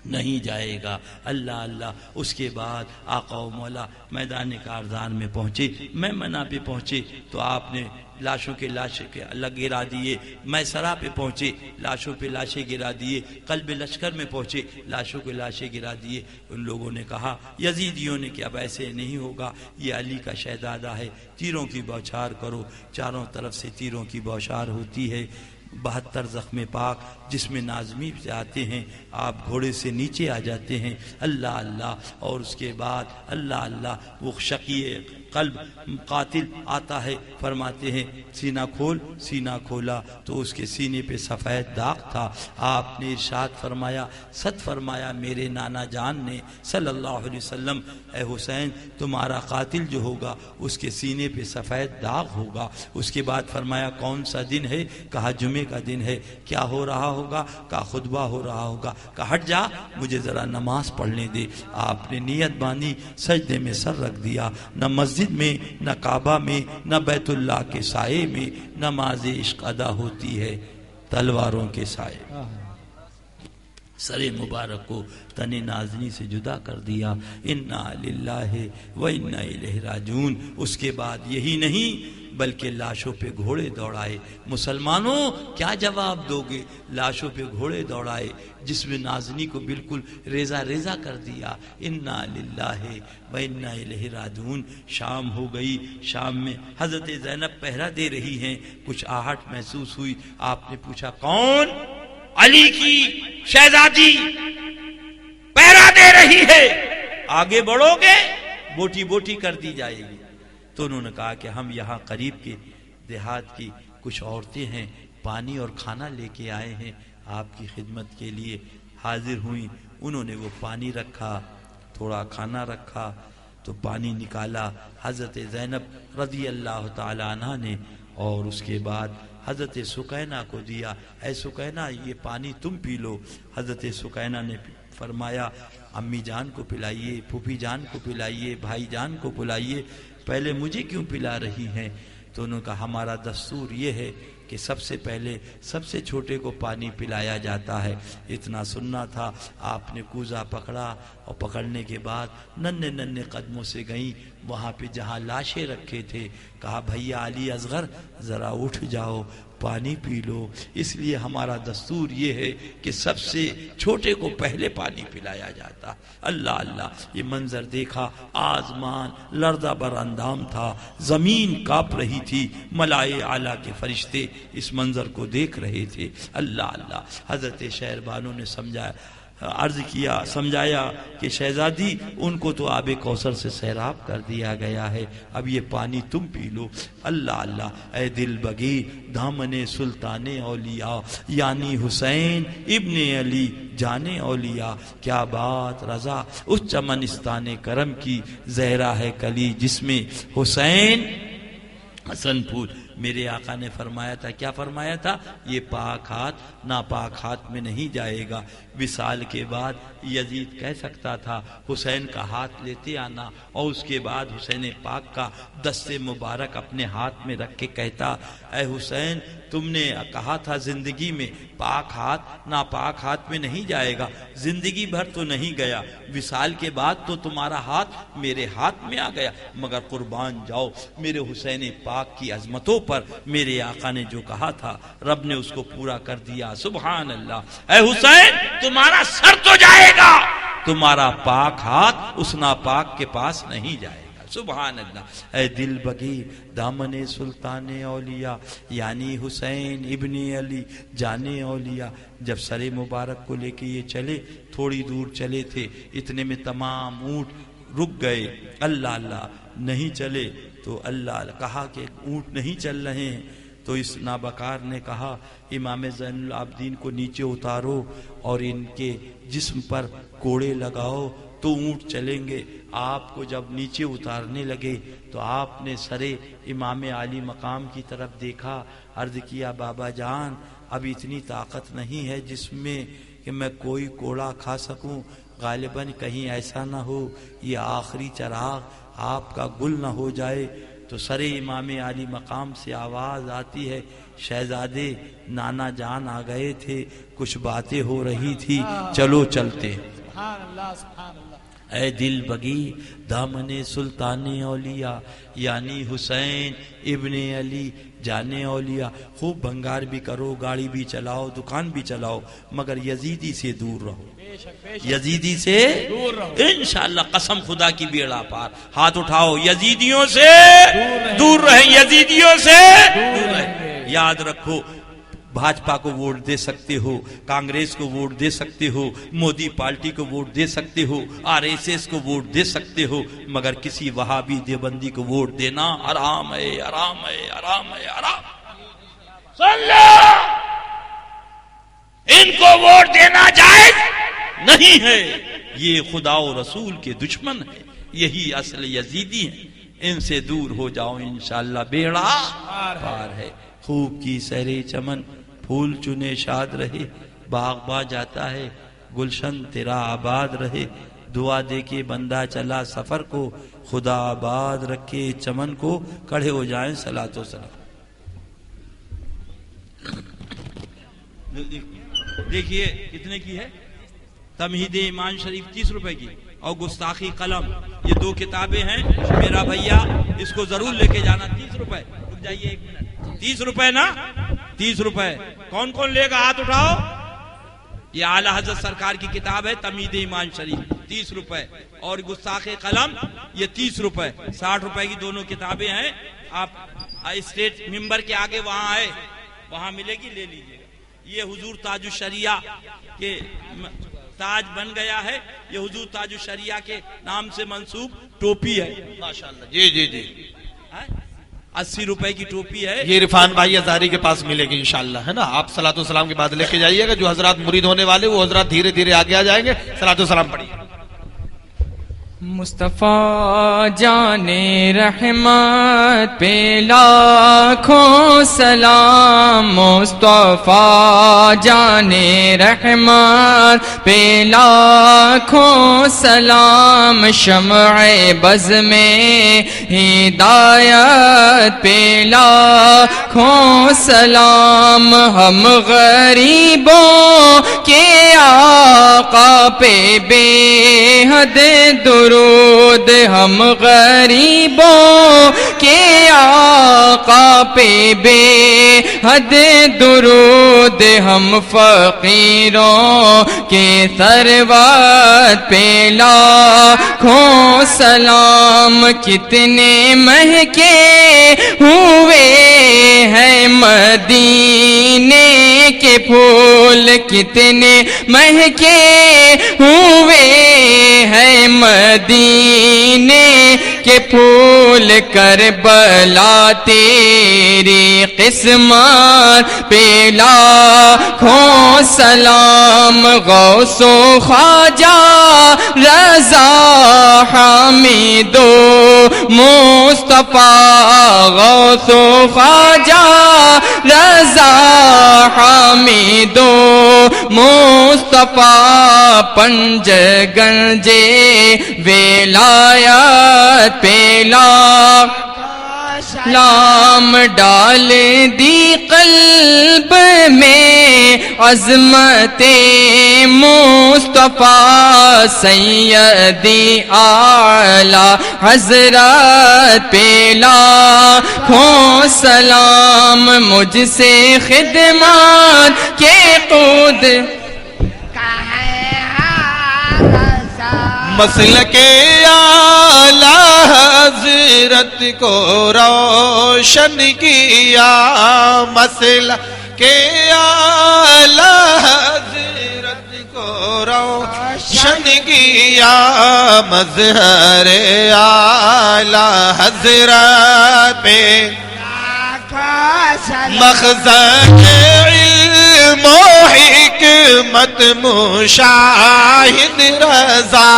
نہیں جائے گا۔ اللہ اللہ۔ اس کے بعد آقا و مولا میدان کارزار میں پہنچے، میمنہ پہ پہنچے تو آپ نے لاشوں کے لاشیں کے الگ گرا دیے، میسرہ پہ پہنچے لاشوں پہ لاشیں گرا دیے، قلب لشکر میں پہنچے لاشوں کے لاشیں گرا دیے۔ ان لوگوں نے کہا، یزیدیوں نے، کہ اب ایسے نہیں ہوگا، یہ علی کا شہزادہ ہے، تیروں کی بوچھار کرو۔ چاروں طرف سے تیروں کی بوچھار ہوتی ہے۔ 72 زخم پاک جس میں نازمی سے آتے ہیں، آپ گھوڑے سے نیچے آ جاتے ہیں، اللہ اللہ۔ اور اس کے بعد اللہ اللہ وہ شقی قلب قاتل آتا ہے، فرماتے ہیں سینہ کھول۔ سینہ کھولا تو اس کے سینے پہ سفید داغ تھا۔ آپ نے ارشاد فرمایا، سچ فرمایا میرے نانا جان نے صلی اللہ علیہ وسلم، اے حسین تمہارا قاتل جو ہوگا اس کے سینے پہ سفید داغ ہوگا۔ اس کے بعد فرمایا کون سا دن ہے؟ کہا جمعے کا دن ہے۔ کیا ہو رہا ہوگا؟ کہا خطبہ ہو رہا ہوگا۔ کہا ہٹ جا، مجھے ذرا نماز پڑھنے دے۔ آپ نے نیت باندھی، سجدے میں سر رکھ دیا۔ نہ مسجد میں، نہ کعبہ میں، نہ بیت اللہ کے سائے میں نماز عشق ادا ہوتی ہے، تلواروں کے سائے۔ سر مبارک کو تن نازنی سے جدا کر دیا۔ انا للہ و انا الیہ راجعون۔ اس کے بعد یہی نہیں بلکہ لاشوں پہ گھوڑے دوڑائے۔ مسلمانوں کیا جواب دو گے؟ لاشوں پہ گھوڑے دوڑائے، جس میں نازنی کو بالکل ریزہ ریزہ کر دیا۔ انا للہ و انا الیہ راجعون۔ شام ہو گئی۔ شام میں حضرت زینب پہرا دے رہی ہیں، کچھ آہٹ محسوس ہوئی۔ آپ نے پوچھا کون؟ علی کی شہزادی پہرا دے رہی ہے، آگے بڑھو گے بوٹی بوٹی کر دی جائے گی۔ تو انہوں نے کہا کہ ہم یہاں قریب کے دیہات کی کچھ عورتیں ہیں، پانی اور کھانا لے کے آئے ہیں، آپ کی خدمت کے لیے حاضر ہوئیں۔ انہوں نے وہ پانی رکھا، تھوڑا کھانا رکھا، تو پانی نکالا حضرت زینب رضی اللہ تعالی عنہ نے، اور اس کے بعد حضرت سکینہ کو دیا۔ اے سکینہ یہ پانی تم پی لو۔ حضرت سکینہ نے فرمایا امی جان کو پلائیے، پھوپھی جان کو پلائیے، بھائی جان کو پلائیے، پہلے مجھے کیوں پلا رہی ہیں؟ تو انہوں نے کہا ہمارا دستور یہ ہے کہ سب سے پہلے سب سے چھوٹے کو پانی پلایا جاتا ہے۔ اتنا سننا تھا۔ آپ نے کوزہ پکڑا، اور پکڑنے کے بعد ننھے ننھے قدموں سے گئیں وہاں پہ جہاں لاشیں رکھے تھے۔ کہا بھیا علی اصغر ذرا اٹھ جاؤ، پانی پی لو۔ اس لیے ہمارا دستور یہ ہے کہ سب سے چھوٹے کو پہلے پانی پلایا جاتا۔ اللہ اللہ۔ یہ منظر دیکھا، آسمان لرزہ بر اندام تھا، زمین کانپ رہی تھی، ملائے اعلیٰ کے فرشتے اس منظر کو دیکھ رہے تھے۔ اللہ اللہ۔ حضرت شہر بانو نے سمجھایا کہ شہزادی ان کو تو آب کوثر سے سیراب کر دیا گیا ہے، اب یہ پانی تم پی لو۔ اللہ اللہ۔ اے دل بگی دامن سلطان اولیاء یعنی حسین ابن علی جانے اولیاء، کیا بات رضا اس چمنستان کرم کی، زہرا ہے کلی جس میں حسین حسن پھول۔ میرے آقا نے فرمایا تھا، کیا فرمایا تھا؟ یہ پاک ہاتھ ناپاک ہاتھ میں نہیں جائے گا۔ وصال کے بعد یزید کہہ سکتا تھا حسین کا ہاتھ لیتے آنا، اور اس کے بعد حسین پاک کا دست مبارک اپنے ہاتھ میں رکھ کے کہتا اے حسین تم نے کہا تھا زندگی میں پاک ہاتھ ناپاک ہاتھ میں نہیں جائے گا، زندگی بھر تو نہیں گیا، وصال کے بعد تو تمہارا ہاتھ میرے ہاتھ میں آ گیا، مگر قربان جاؤ میرے حسین پاک کی عظمتوں پر میرے آقا نے جو کہا تھا رب نے اس کو پورا کر دیا۔ سبحان اللہ۔ اے حسین تمہارا سر تو جائے گا، تمہارا پاک ہاتھ اس ناپاک کے پاس نہیں جائے گا۔ سبحان اللہ۔ اے دل بگی دامن سلطان اولیاء یعنی حسین ابن علی جانے اولیاء۔ جب سر مبارک کو لے کے یہ چلے، تھوڑی دور چلے تھے، اتنے میں تمام اونٹ رک گئے۔ اللہ اللہ نہیں چلے تو اللہ کہا کہ اونٹ نہیں چل رہے ہیں، تو اس نابکار نے کہا امام زین العابدین کو نیچے اتارو اور ان کے جسم پر کوڑے لگاؤ تو اونٹ چلیں گے۔ آپ کو جب نیچے اتارنے لگے تو آپ نے سرے امام عالی مقام کی طرف دیکھا، عرض کیا بابا جان اب اتنی طاقت نہیں ہے جسم میں کہ میں کوئی کوڑا کھا سکوں، غالباً کہیں ایسا نہ ہو یہ آخری چراغ آپ کا گل نہ ہو جائے۔ تو سر امام عالی مقام سے آواز آتی ہے شہزادے نانا جان آ گئے تھے، کچھ باتیں ہو رہی تھی، چلو چلتے ہیں۔ سبحان اللہ سبحان اللہ۔ اے دل بگی دامن سلطان اولیاء یعنی حسین ابن علی جانے اولیاء، خوب بھنگار بھی کرو، گاڑی بھی چلاؤ، دکان بھی چلاؤ، مگر یزیدی سے دور رہو، یزیدی سے انشاءاللہ قسم خدا کی بیڑا پار۔ ہاتھ اٹھاؤ، یزیدیوں سے دور رہیں، یزیدیوں سے دور رہیں۔ یاد رکھو، بھاجپا کو ووٹ دے سکتے ہو، کانگریس کو ووٹ دے سکتے ہو، مودی پارٹی کو ووٹ دے سکتے ہو، RSS کو ووٹ دے سکتے ہو، مگر کسی وہابی دیوبندی کو ووٹ دینا حرام ہے، حرام ہے، حرام ہے، حرام۔ سن لو، ان کو ووٹ دینا جائز نہیں ہے، یہ خدا و رسول کے دشمن ہے، یہی اصل یزیدی ہیں، ان سے دور ہو جاؤ، انشاءاللہ بیڑا پار ہے۔ خوب کی سہرے چمن، پھول چنے شاد رہے، باغ با جاتا ہے، گلشن تیرا آباد رہے، دعا دے کے بندہ چلا سفر کو، خدا آباد رکھے چمن کو، کھڑے ہو جائیں صلاۃ و سلام۔ دیکھیے کتنے کی ہے؟ تمہید ایمان شریف 30 روپے کی، اور گستاخی قلم، یہ 2 کتابیں ہیں میرا بھیا، اس کو ضرور لے کے جانا۔ 30 روپے، رک جائیے 1 منٹ، 30 روپے نا، 30 روپے۔ کون کون لے گا ہاتھ اٹھاؤ۔ یہ اعلی حضرت سرکار کی کتاب ہے تمہید ایمان شریف، 30 روپے، اور گستاخ قلم یہ 30 روپے، 60 روپے کی دونوں کتابیں ہیں۔ آپ اسٹیٹ ممبر کے آگے وہاں ہے، وہاں ملے گی، لے لیجیے گا۔ یہ حضور تاج الشریعہ کے تاج بن گیا ہے، یہ حضور تاج الشریعہ کے نام سے منسوب ٹوپی ہے، ماشاءاللہ۔ جی جی جی، 80 روپے کی ٹوپی ہے۔ یہ عرفان بھائی ہزاری کے پاس ملے گی انشاءاللہ، ہے نا۔ آپ صلاۃ والسلام کے بعد لے کے جائیے گا، جو حضرات مرید ہونے والے وہ حضرات دھیرے دھیرے آگے آ جائیں گے۔ صلاۃ والسلام پڑھیے۔ مصطفیٰ جان رحمت پہ لاکھوں سلام، مصطفیٰ جان رحمت پہ لاکھوں سلام، شمع بز میں ہدایت پہ لاکھوں سلام، ہم غریبوں کے آقا پہ بے حد درود، ہم غریبوں کے آقا پہ بے حد درود، ہم فقیروں کے ثروت پہ لاکھوں سلام، کتنے مہکے ہوئے ہیں مدینے کے پھول، کتنے مہکے ہوئے ہیں مدینے کے پھول، کربلا تیری قسمت پہ لاکھوں سلام، غوث و خواجہ رضا حامد و مصطفیٰ، غوث و خواجہ رضا حامد و مصطفیٰ، پنج گنجے ولایت پہ لام ڈال دی قلب میں عظمت مصطفیٰ، سیدی اعلی حضرت پہ لاکھوں سلام، مجھ سے خدمات کے خود مسلک اعلی حضرت کو روشن کیا، مسلک اعلی حضرت کو روشن کیا، مظہر اعلی حضرت پہ مخزن علم و حکمت مشاہد رضا،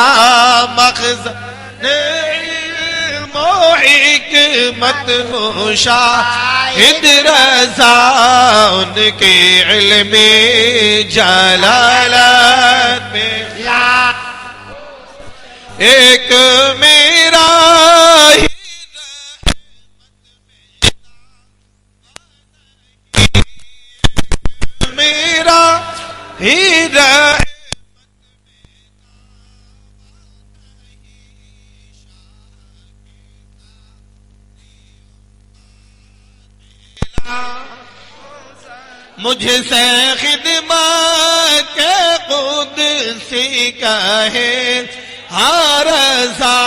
مخزن علم و حکمت مشاہد رضا، ان کے علم جلالت میں ایک میرا مجھ سے خدمت قدسی کہے ہر رضا